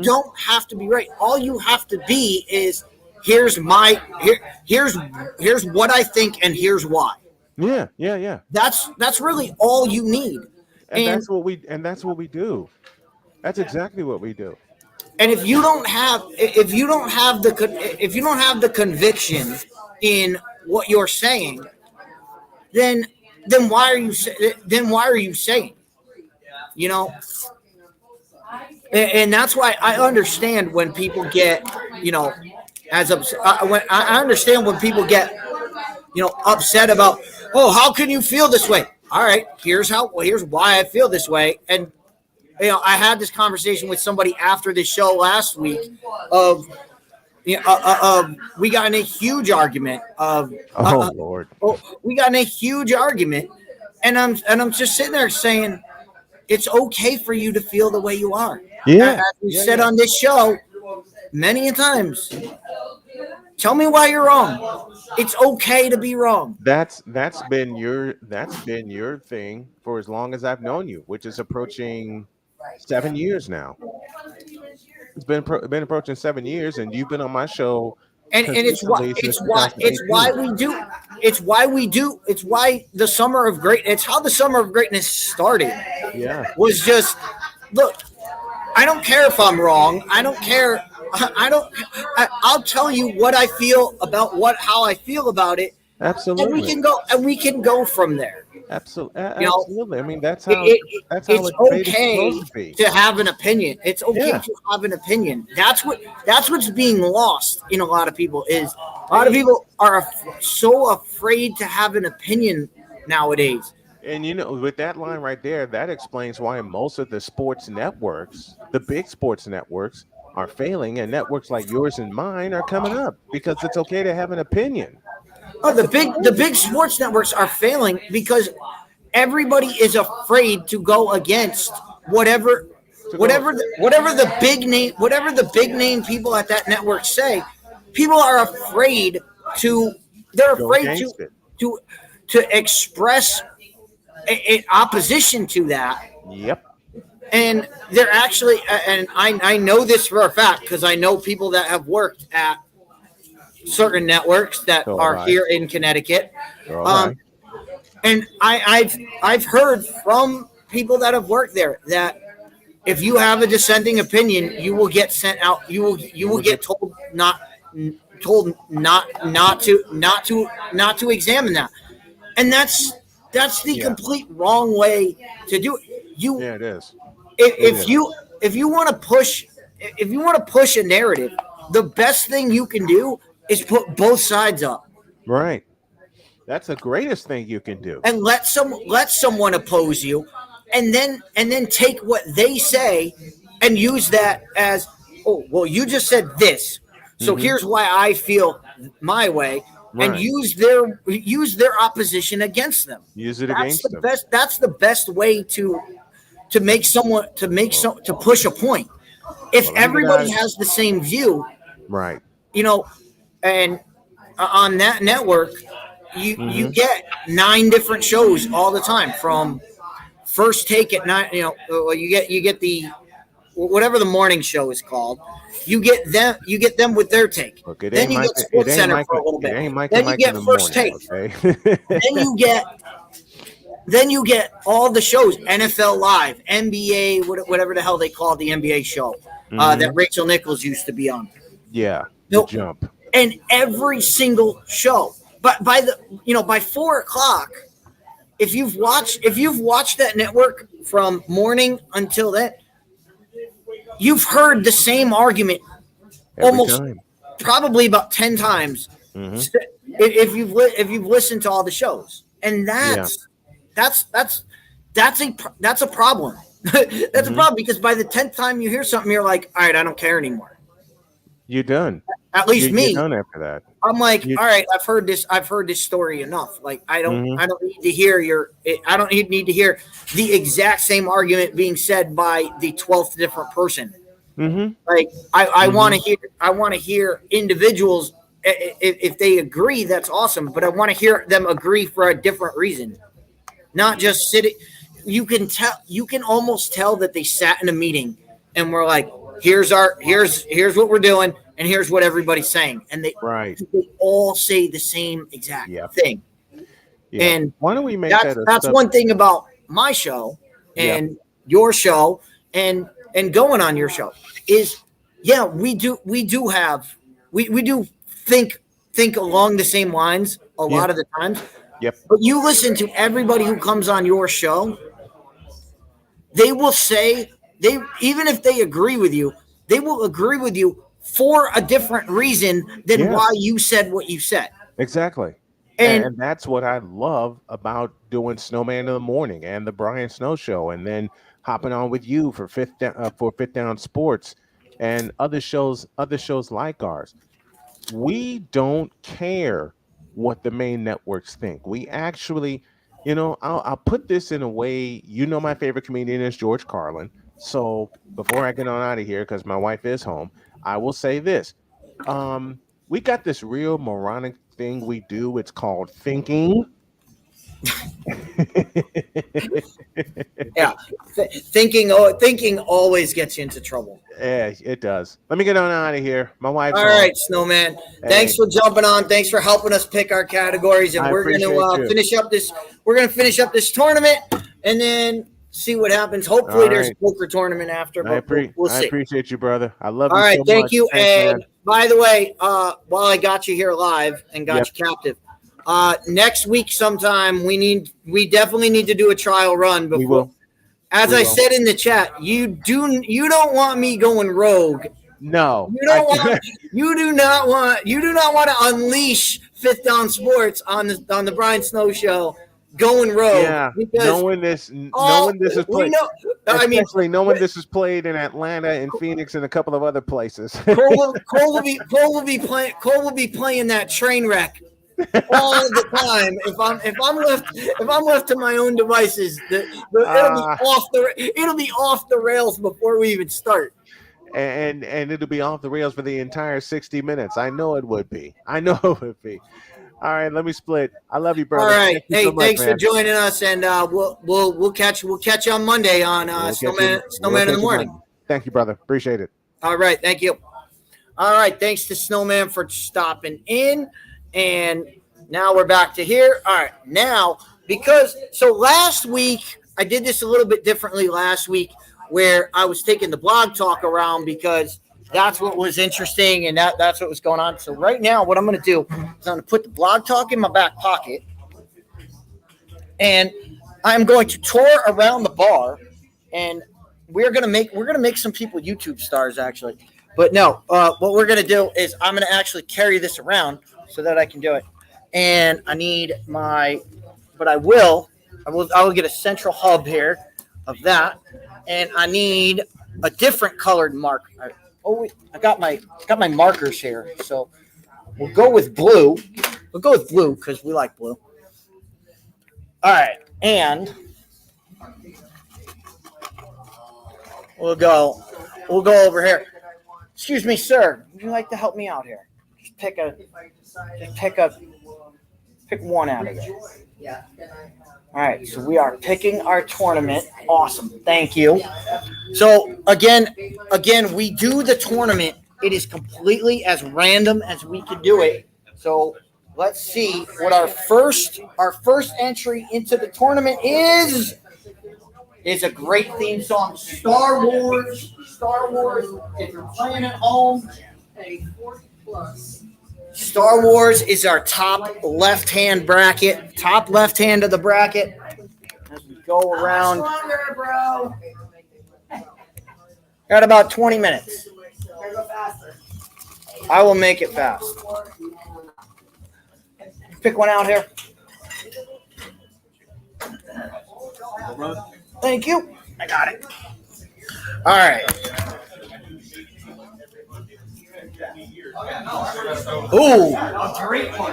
don't have to be right. All you have to be is, here's what I think and here's why. Yeah. That's really all you need. And that's what we do. That's exactly what we do. And if you don't have the conviction in what you're saying, then why are you saying? You know, and that's why I understand when people get, as when I understand when people get, upset about, oh, how can you feel this way? All right, here's why I feel this way. And I had this conversation with somebody after the show last week of, we got in a huge argument of, Lord. We got in a huge argument, and I'm just sitting there saying, it's okay for you to feel the way you are. Yeah. As we said on this show many times, tell me why you're wrong. It's okay to be wrong. That's been your thing for as long as I've known you, which is approaching 7 years now. It's been approaching 7 years, and you've been on my show. And it's why the Summer of Great. It's how the Summer of Greatness started. Yeah, was just, look, I don't care if I'm wrong. I don't care. I'll tell you what I feel about how I feel about it. Absolutely. And we can go from there. Absolutely. I mean, that's how it's okay to have an opinion. It's okay to have an opinion. That's what's being lost in a lot of people. Is a lot of people are so afraid to have an opinion nowadays. And with that line right there, that explains why most of the sports networks, the big sports networks, are failing, and networks like yours and mine are coming up because it's okay to have an opinion. Oh, the big sports networks are failing because everybody is afraid to go against whatever the big name people at that network say. People are afraid to express an opposition to that. Yep. And they're actually, and I know this for a fact because I know people that have worked at certain networks that are here in Connecticut. And I've heard from people that have worked there that if you have a dissenting opinion, you will get sent out. You will get told not to examine that. And that's the complete wrong way to do it. It is. If you want to push a narrative, the best thing you can do is put both sides up. Right. That's the greatest thing you can do. And let someone oppose you, and then take what they say and use that as, oh, well, you just said this, so here's why I feel my way, and use their opposition against them. Use it against them. That's the best way to push a point. If everybody has the same view, right? And on that network, you get 9 different shows all the time, from First Take at 9. You get the whatever the morning show is called. You get them with their take. Okay, then you get Sports Center for a little bit. Then you get First Take. Okay? Then you get all the shows, NFL Live, NBA, whatever the hell they call the NBA show that Rachel Nichols used to be on. Yeah, the Jump. And every single show, but by 4:00, if you've watched that network from morning until then, you've heard the same argument probably about 10 times. If you've listened to all the shows, and that's a problem. That's a problem, because by the 10th time you hear something, you're like, all right, I don't care anymore. You're done. At least me. You're done after that. I'm like, all right, I've heard this story enough. Like, I don't need to hear the exact same argument being said by the 12th different person. Like, I want to hear individuals. If they agree, that's awesome. But I want to hear them agree for a different reason, not just sitting. You can almost tell that they sat in a meeting and we're like, here's what we're doing, and here's what everybody's saying, and they all say the same exact thing. Yeah. And why don't we make that's one thing about my show and your show, and and going on your show is, yeah, we do think along the same lines a lot of the times. Yep. But you listen to everybody who comes on your show, they will say even if they agree with you, they will agree with you for a different reason than why you said what you said. Exactly. And that's what I love about doing Snowman in the Morning and the Brian Snow Show, and then hopping on with you for Fifth Down Sports and other shows like ours. We don't care what the main networks think. We actually, I'll put this in a way. My favorite comedian is George Carlin. So before I get on out of here, because my wife is home, I will say this. We got this real moronic thing we do. It's called thinking. Yeah, thinking always gets you into trouble. Yeah, it does. Let me get on out of here. My wife's all right, Snowman. Hey. Thanks for jumping on. Thanks for helping us pick our categories, and we're going to finish up this. We're going to finish up this tournament, and then see what happens. Hopefully, there's a poker tournament after. But we'll see. I appreciate you, brother. I love you. All right, so thank much. you. Thanks, and man. by the way, while I got you here live and got you captive. Next week sometime we definitely need to do a trial run before. We will. As I said in the chat, you don't want me going rogue. No. You do not want to unleash Fifth Down Sports on the Brian Snow Show going rogue. Yeah. Knowing this is played. Knowing this is played in Atlanta and Phoenix and a couple of other places. Cole will be playing that train wreck all the time. If I'm left to my own devices, it'll be off the rails before we even start. And it'll be off the rails for the entire 60 minutes. I know it would be. All right, let me split. I love you, brother. All right, thanks for joining us, and we'll catch you on Monday on Snowman in the Morning. Thank you, brother. Appreciate it. All right, thank you. All right, thanks to Snowman for stopping in. And now we're back to here. All right, now, so last week, I did this a little bit differently last week, where I was taking the blog talk around because that's what was interesting and that's what was going on. So right now, what I'm going to do is I'm going to put the blog talk in my back pocket, and I'm going to tour around the bar, and we're going to make some people YouTube stars, actually. But no, what we're going to do is I'm going to actually carry this around so that I can do it. And I need I will get a central hub here of that. And I need a different colored marker. I got my markers here. So we'll go with blue. We'll go with blue because we like blue. All right. And we'll go over here. Excuse me, sir. Would you like to help me out here? Just pick one out of there. Yeah. All right, so we are picking our tournament. Awesome. Thank you. So again, we do the tournament. It is completely as random as we can do it. So let's see what our first entry into the tournament is. It's a great theme song, Star Wars. If you're playing at home, pay $40+. Star Wars is our top left-hand bracket, top left-hand of the bracket. As we go around, got about 20 minutes. I will make it fast. Pick one out here. Thank you. I got it. All right. Ooh. A great one.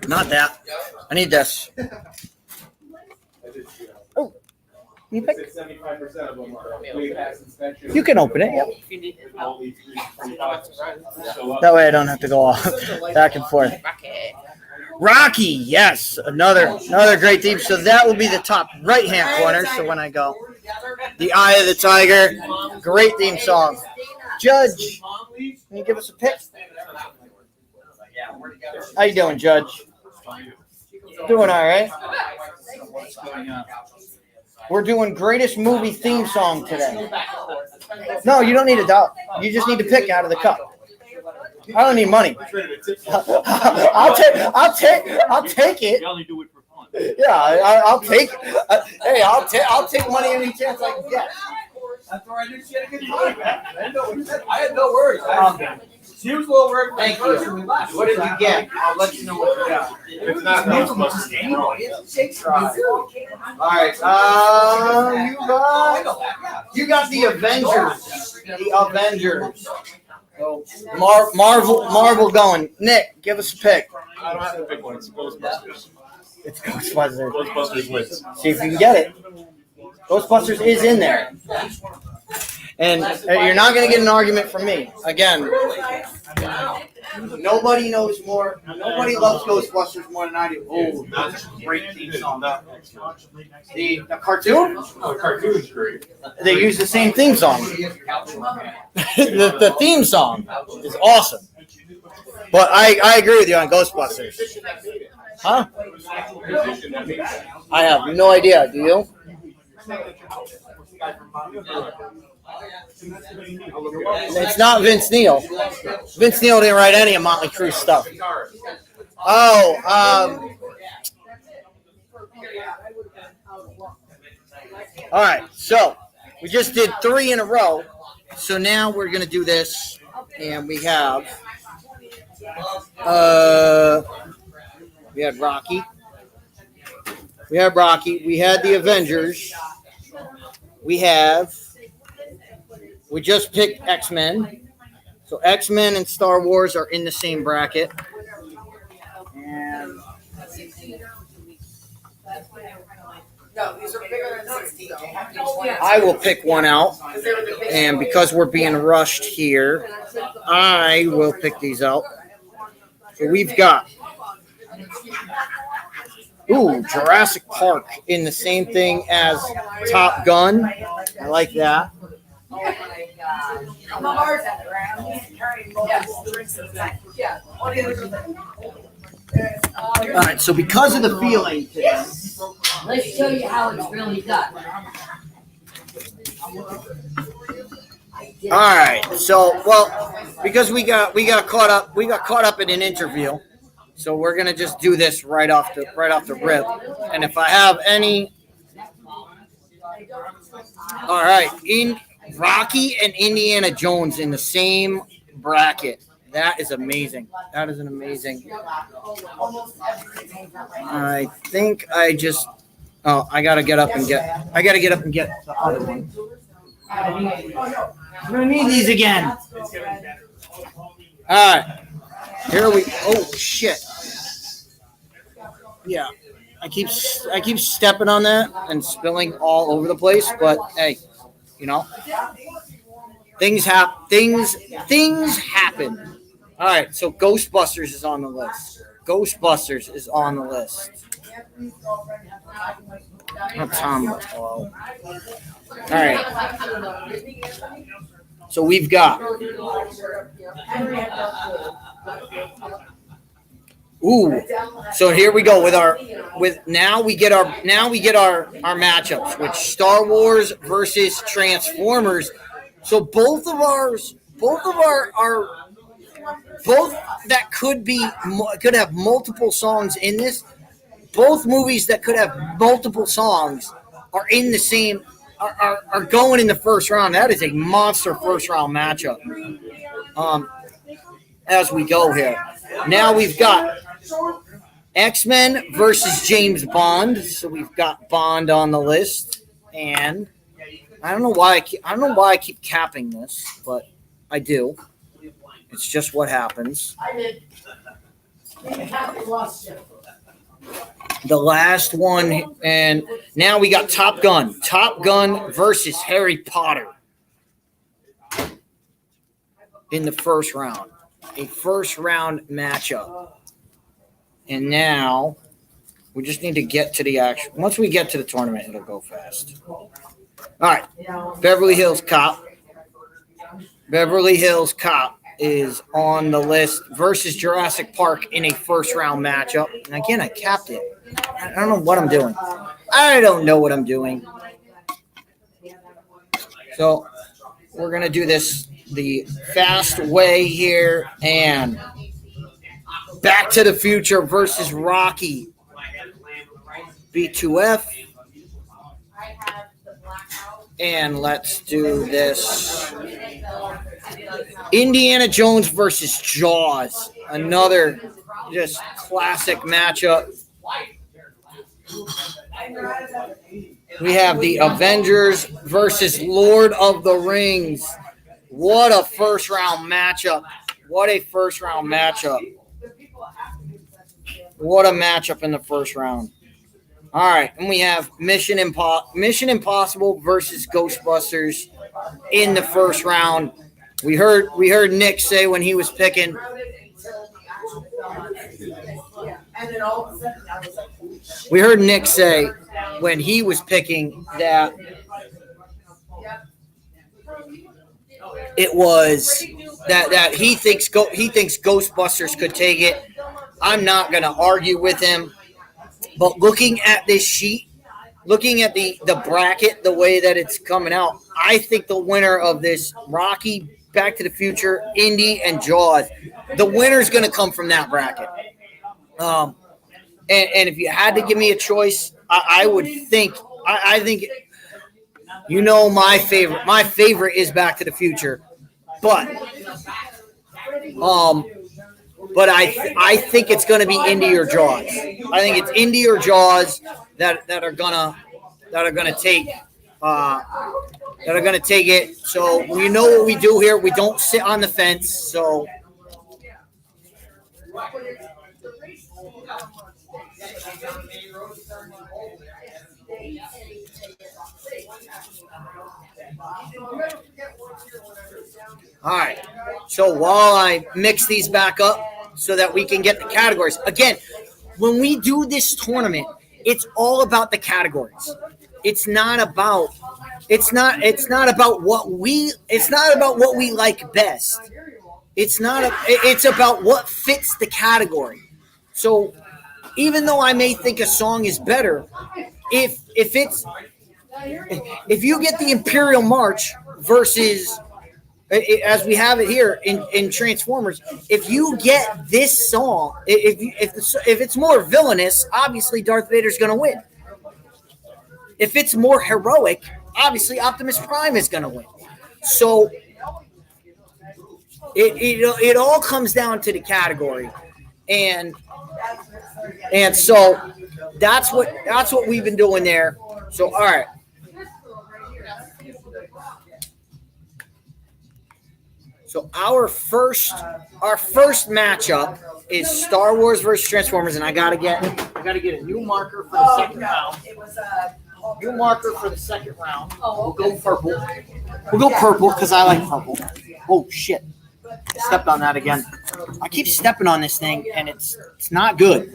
Not that. I need this. Oh. You pick? You can open it. Yep. That way I don't have to go off back and forth. Rocky, yes, another great theme. So that will be the top right-hand corner. So when I go, the Eye of the Tiger, great theme song. Judge Can you give us a pick? How you doing, Judge? Doing all right. We're doing greatest movie theme song today. No, you don't need a dollar. You just need to pick out of the cup. I don't need money. I'll take it. Yeah, I'll take. Hey, I'll take money any chance I can get. That's where I knew she had a good time, man. I had no worries. She was a little worried. Thank you. What did you get? I'll let you know what you got. It's not Ghostbusters. All right. You got the Avengers. The Avengers. So Marvel going. Nick, give us a pick. I don't have to pick one. It's Ghostbusters. It's Ghostbusters. Ghostbusters wins. See if you can get it. Ghostbusters is in there. And you're not going to get an argument from me. Again, nobody knows more. Nobody loves Ghostbusters more than I do. Oh, that's a great theme song. The cartoon? Oh, the cartoon's great. They use the same theme song. the theme song is awesome. But I agree with you on Ghostbusters. Huh? I have no idea. Do you? It's not Vince Neil. Vince Neil didn't write any of Motley Crue stuff. Oh, all right. So we just did 3 in a row. So now we're gonna do this, and we have we had Rocky. We had Rocky. We had the Avengers. We just picked X-Men. So X-Men and Star Wars are in the same bracket. And I will pick one out. And because we're being rushed here, I will pick these out. So we've got Jurassic Park in the same thing as Top Gun. I like that. Oh my God. All right, so because of the feeling today, Let's show you how it's really done. all right, so because we got caught up in an interview, so we're gonna just do this right off the rip. And if I have any, all right, in Rocky and Indiana Jones in the same bracket. That is amazing. That is an amazing. I think I just. Oh, I gotta get up and get the other one. I'm gonna need these again. All right. Here we. Oh shit. Yeah, I keep stepping on that and spilling all over the place. But hey, you know, things happen. All right, so Ghostbusters is on the list. Ghostbusters is on the list. Oh, Tom. Hello. All right. So we've got. So here we go now we get our matchups with Star Wars versus Transformers. So both that could have multiple songs in this. Both movies that could have multiple songs are in the same are going in the first round. That is a monster first round matchup. As we go here. Now we've got X-Men versus James Bond. So we've got Bond on the list, and I don't know why I keep capping this, but I do. It's just what happens. The last one, and now we got Top Gun. Top Gun versus Harry Potter in the first round. A first round matchup. And now we just need to get to the action. Once we get to the tournament, it'll go fast. All right. Beverly Hills Cop is on the list versus Jurassic Park in a first round matchup. And again, I capped it. I don't know what I'm doing. I don't know what I'm doing. So we're going to do this the fast way here. And Back to the Future versus Rocky. B2F. And let's do this. Indiana Jones versus Jaws. Another just classic matchup. We have the Avengers versus Lord of the Rings. What a first round matchup. What a first round matchup. What a matchup in the first round. All right, and we have Mission Impossible versus Ghostbusters in the first round. We heard Nick say when he was picking. We heard Nick say when he was picking that it was that he thinks Ghostbusters could take it. I'm not going to argue with him. But looking at this sheet, looking at the bracket, the way that it's coming out, I think the winner of this, Rocky, Back to the Future, Indy, and Jaws, the winner's going to come from that bracket. And if you had to give me a choice, I would think, I think, you know, my favorite is Back to the Future. But I think it's going to be Indy or Jaws. I think it's Indy or Jaws that are gonna take it. So you know what we do here. We don't sit on the fence. So all right. So while I mix these back up so that we can get the categories. Again, when we do this tournament, it's all about the categories. It's not about what we like best. It's about what fits the category. So even though I may think a song is better, if you get the Imperial March versus, as we have it here in Transformers, if you get this song, if it's more villainous, obviously Darth Vader's going to win. If it's more heroic, obviously Optimus Prime is going to win. So it all comes down to the category, and so that's what we've been doing there. So all right. So our first matchup is Star Wars versus Transformers, and I gotta get a new marker for the second round. New marker for the second round. We'll go purple. We'll go purple because I like purple. Oh shit! Stepped on that again. I keep stepping on this thing, and it's not good.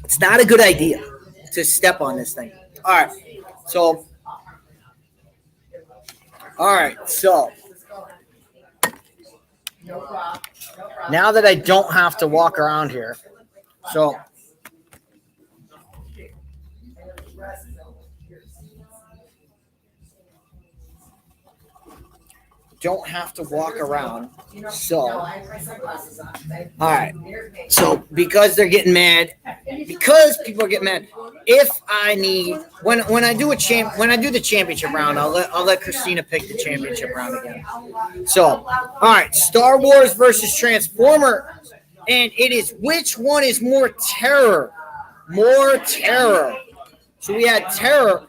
It's not a good idea to step on this thing. All right, so. All right, so now that I don't have to walk around here, so don't have to walk around. So, all right. So because they're getting mad, because people are getting mad, if I need when I do the championship round, I'll let Christina pick the championship round again. So, all right, Star Wars versus Transformer, and it is which one is more terror? More terror. So we had terror.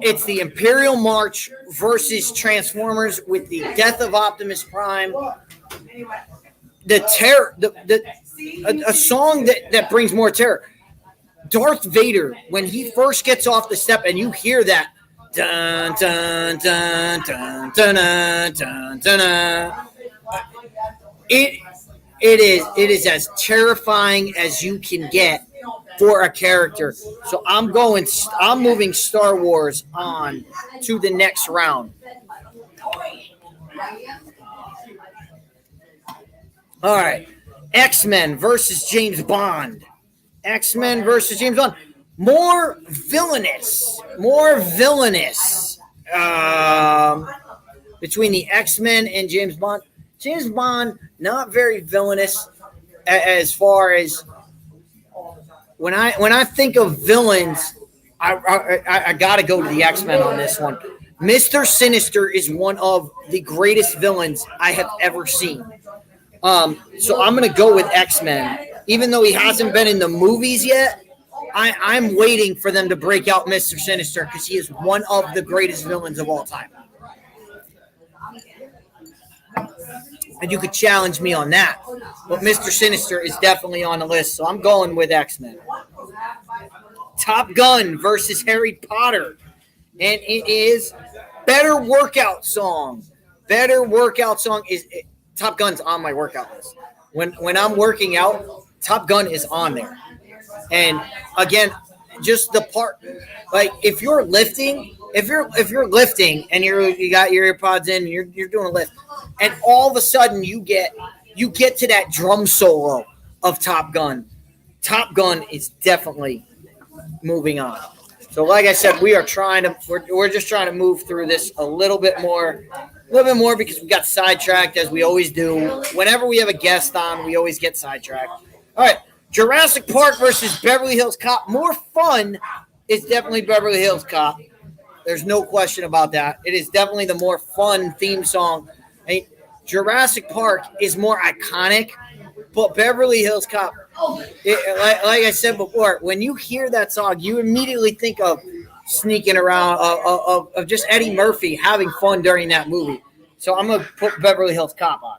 It's the Imperial March versus Transformers with the death of Optimus Prime. The terror, a song that brings more terror. Darth Vader, when he first gets off the step and you hear that, dun dun dun dun dun dun dun dun, it is as terrifying as you can get for a character. So I'm moving Star Wars on to the next round. All right. X-Men versus James Bond. X-Men versus James Bond. More villainous. Between the X-Men and James Bond. James Bond, not very villainous as far as when I think of villains, I got to go to the X-Men on this one. Mr. Sinister is one of the greatest villains I have ever seen. So I'm going to go with X-Men. Even though he hasn't been in the movies yet, I'm waiting for them to break out Mr. Sinister because he is one of the greatest villains of all time. And you could challenge me on that. But Mr. Sinister is definitely on the list, so I'm going with X-Men. Top Gun versus Harry Potter. And it is better workout song. Better workout song is Top Gun's on my workout list. When I'm working out, Top Gun is on there. And again, just the part, like if you're lifting and you got your earpods in and you're doing a lift, and all of a sudden you get to that drum solo of Top Gun. Top Gun is definitely moving on. So like I said, we're just trying to move through this a little bit more because we got sidetracked as we always do. Whenever we have a guest on, we always get sidetracked. All right, Jurassic Park versus Beverly Hills Cop. More fun is definitely Beverly Hills Cop. There's no question about that. It is definitely the more fun theme song. I mean, Jurassic Park is more iconic, but Beverly Hills Cop, like I said before, when you hear that song, you immediately think of sneaking around, of just Eddie Murphy having fun during that movie. So I'm going to put Beverly Hills Cop on.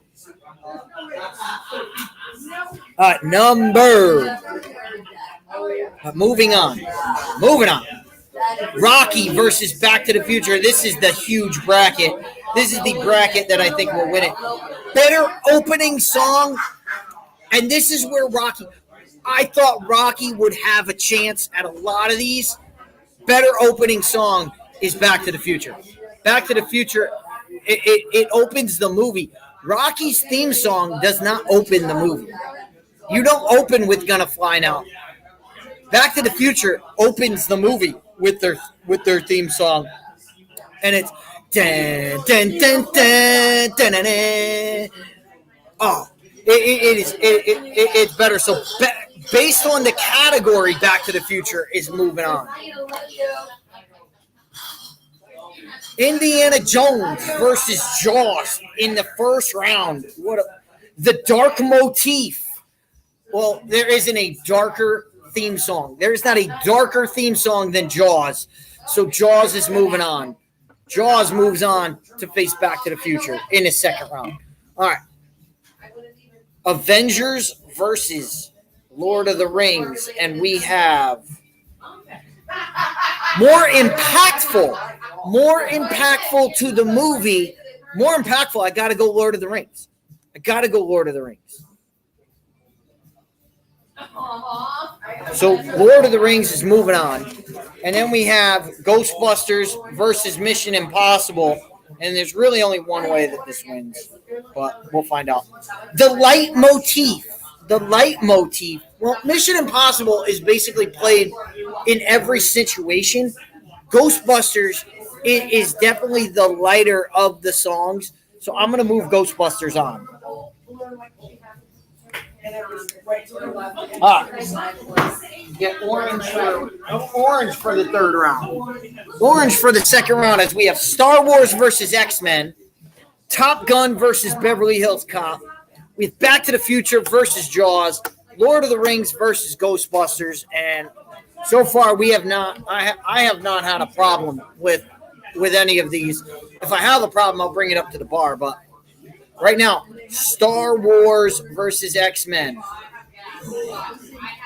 Moving on. Rocky versus Back to the Future. This is the huge bracket. This is the bracket that I think will win it. Better opening song. And this is where I thought Rocky would have a chance at a lot of these. Better opening song is Back to the Future. Back to the Future, it opens the movie. Rocky's theme song does not open the movie. You don't open with Gonna Fly Now. Back to the Future opens the movie with their theme song, and it's dun, dun, dun, dun, dun, dun, dun. Oh, it's better. So based on the category, Back to the Future is moving on. Indiana Jones versus Jaws in the first round. The dark motif. Well, there isn't a darker theme song. There's not a darker theme song than Jaws. So Jaws is moving on. Jaws moves on to face Back to the Future in the second round. All right. Avengers versus Lord of the Rings. And we have more impactful to the movie. More impactful. I got to go Lord of the Rings. So Lord of the Rings is moving on. And then we have Ghostbusters versus Mission Impossible. And there's really only one way that this wins. But we'll find out. The leitmotif. Well, Mission Impossible is basically played in every situation. Ghostbusters is definitely the lighter of the songs. So I'm going to move Ghostbusters on. Get orange for the third round. Orange for the second round as we have Star Wars versus X-Men, Top Gun versus Beverly Hills Cop. We have Back to the Future versus Jaws, Lord of the Rings versus Ghostbusters, and so far we have not. I have not had a problem with any of these. If I have a problem, I'll bring it up to the bar. But right now, Star Wars versus X-Men.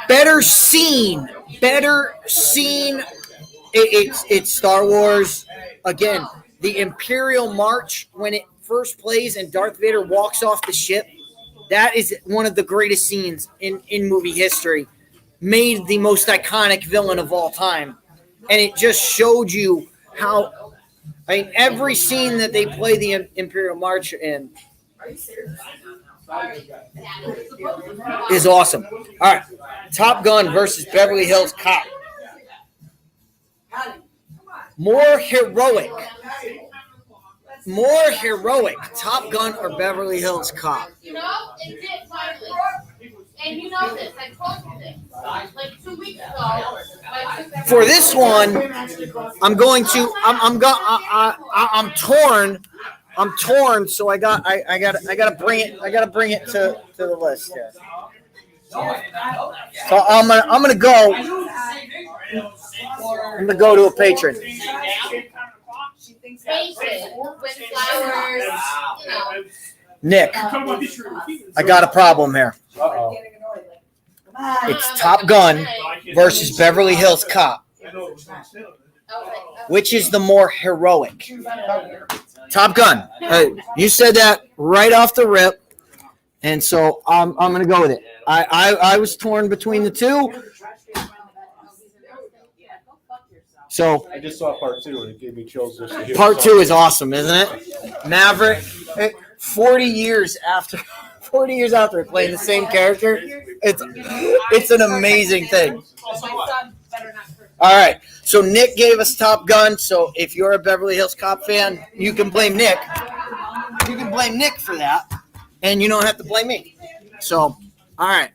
Better scene. It's Star Wars. Again, the Imperial March, when it first plays and Darth Vader walks off the ship, that is one of the greatest scenes in movie history. Made the most iconic villain of all time. And it just showed you how I mean, every scene that they play the Imperial March in is awesome. All right, Top Gun versus Beverly Hills Cop. More heroic, Top Gun or Beverly Hills Cop? You know, it did finally. And you know this, I told you this. Like 2 weeks ago. For this one, I'm going to. I'm torn. I'm torn. So I got to bring it to the list here. So I'm gonna go. I'm gonna go to a patron. Faces with flowers, you know. Nick, I got a problem here. It's Top Gun versus Beverly Hills Cop. Which is the more heroic? Top Gun. You said that right off the rip, and so I'm going to go with it. I was torn between the two. So I just saw part 2 and it gave me chills just to hear. part 2 is awesome, isn't it? Maverick, 40 years after playing the same character, it's an amazing thing. All right, so Nick gave us Top Gun. So if you're a Beverly Hills Cop fan, you can blame Nick. You can blame Nick for that, and you don't have to blame me. So, all right,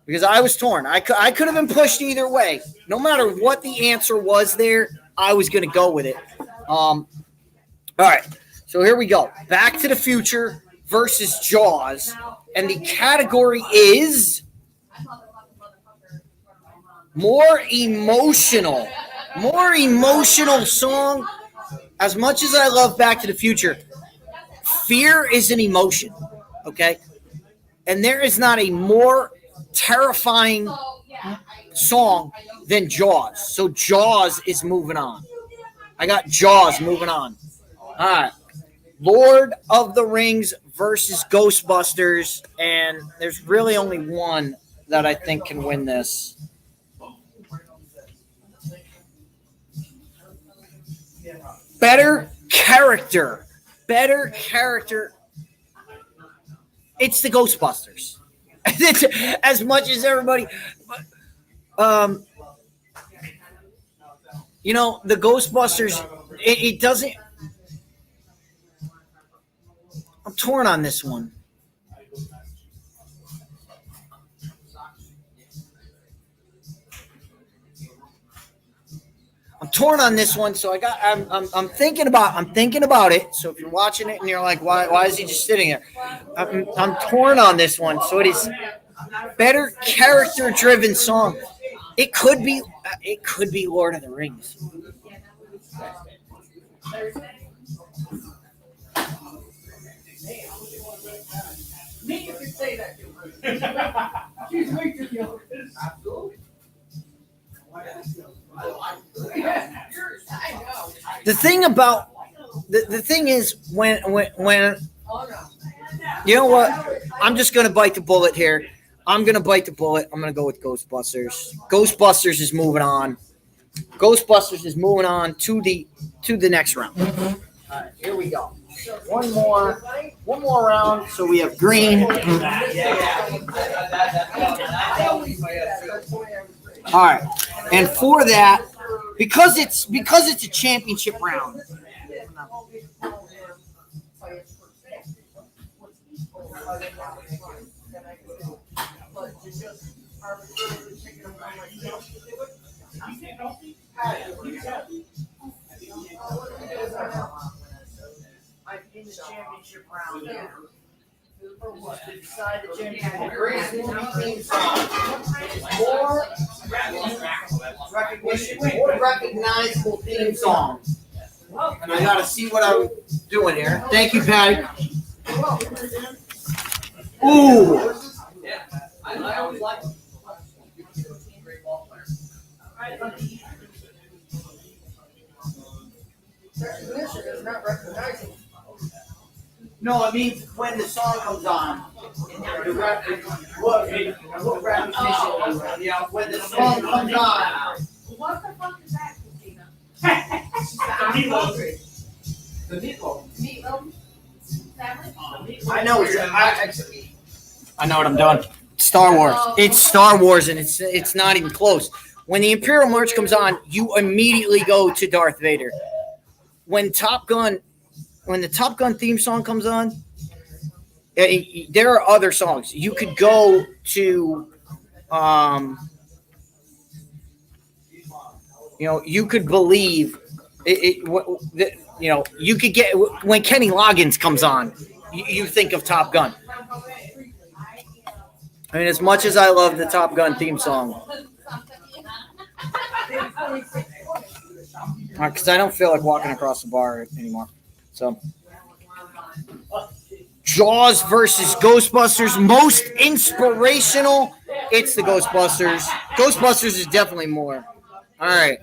because I was torn. I could have been pushed either way. No matter what the answer was there, I was going to go with it. All right, so here we go. Back to the Future versus Jaws, and the category is more emotional song. As much as I love Back to the Future, fear is an emotion, okay? And there is not a more terrifying song than Jaws. So Jaws is moving on. I got Jaws moving on. All right. Lord of the Rings versus Ghostbusters, and there's really only one that I think can win this. Better character. It's the Ghostbusters. It's, as much as everybody, the Ghostbusters, it doesn't. I'm torn on this one. So I'm thinking about it. So if you're watching it and you're like, why is he just sitting there? I'm torn on this one. So it is better character driven song. It could be Lord of the Rings. The thing is when you know what? I'm just gonna bite the bullet here. I'm gonna go with Ghostbusters. Ghostbusters is moving on. Ghostbusters is moving on to the next round. All right, here we go. One more round. So we have green. All right, and for that, because it's a championship round. More recognizable theme song. And I gotta see what I'm doing here. Thank you, Patty. Ooh. I always like great ball player. Recognition is not recognizing. No, it means when the song comes on. What recognition? Yeah, when the song comes on. What the fuck is that, Christina? I know. I know what I'm doing. Star Wars. It's Star Wars, and it's not even close. When the Imperial March comes on, you immediately go to Darth Vader. When the Top Gun theme song comes on, there are other songs. You could go to, you could believe it. You could get when Kenny Loggins comes on, you think of Top Gun. I mean, as much as I love the Top Gun theme song, because I don't feel like walking across the bar anymore. So, Jaws versus Ghostbusters, most inspirational. It's the Ghostbusters. Ghostbusters is definitely more. All right.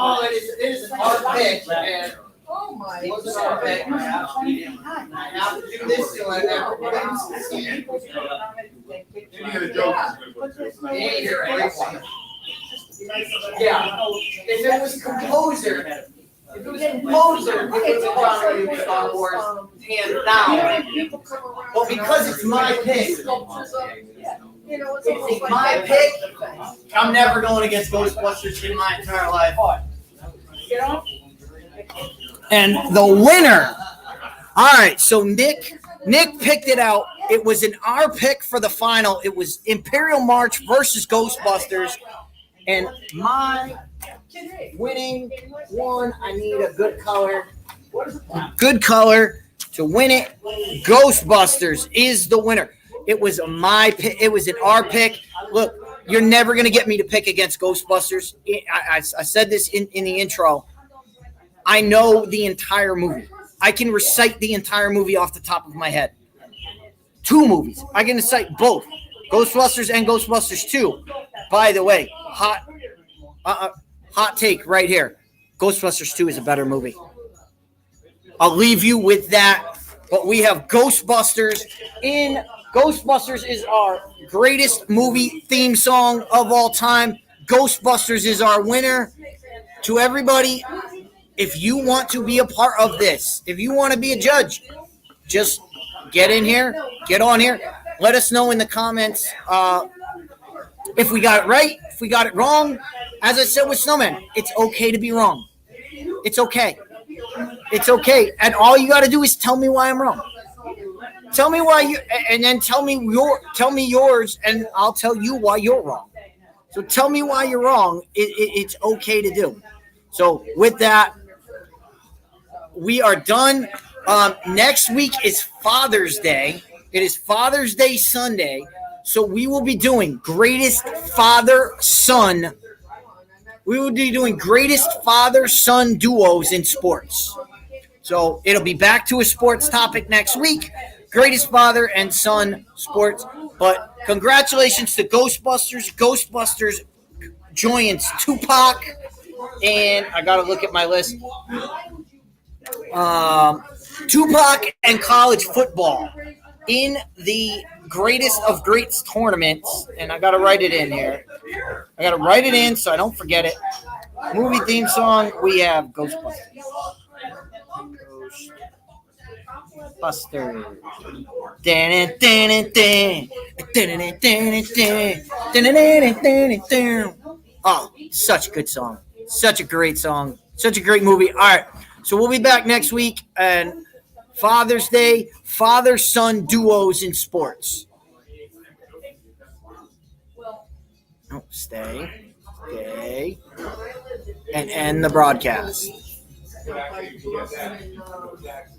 It is an art pick. Oh my It was an art pick. I have to do this to let everybody see. Yeah. If it was composer, it would probably be Star Wars hands down. Well, because it's my pick. It's my pick. I'm never going against Ghostbusters in my entire life. And the winner. All right, so Nick picked it out. It was our pick for the final. It was Imperial March versus Ghostbusters. And my winning one, I need a good color. Good color to win it. Ghostbusters is the winner. It was my pick. It was our pick. Look, you're never going to get me to pick against Ghostbusters. I said this in the intro. I know the entire movie. I can recite the entire movie off the top of my head. 2 movies. I can recite both. Ghostbusters and Ghostbusters 2. By the way, hot take right here. Ghostbusters 2 is a better movie. I'll leave you with that. But we have Ghostbusters in. Ghostbusters is our greatest movie theme song of all time. Ghostbusters is our winner. To everybody, if you want to be a part of this, if you want to be a judge, just get in here, get on here. Let us know in the comments if we got it right, if we got it wrong. As I said with Snowman, it's okay to be wrong. It's okay. It's okay. And all you got to do is tell me why I'm wrong. Tell me why and then tell me yours, and I'll tell you why you're wrong. So tell me why you're wrong. It's okay to do. So with that, we are done. Next week is Father's Day. It is Father's Day Sunday. So we will be doing greatest father-son. We will be doing greatest father-son duos in sports. So it'll be back to a sports topic next week. Greatest father and son sports. But congratulations to Ghostbusters. Ghostbusters joins Tupac. And I got to look at my list. Tupac and college football in the greatest of greats tournaments. And I got to write it in here. I got to write it in so I don't forget it. Movie theme song, we have Ghostbusters. Ghostbusters. Oh, such a good song. Such a great song. Such a great movie. All right. So we'll be back next week. And Father's Day, father-son duos in sports. Oh, stay. And end the broadcast. But actually, you get that.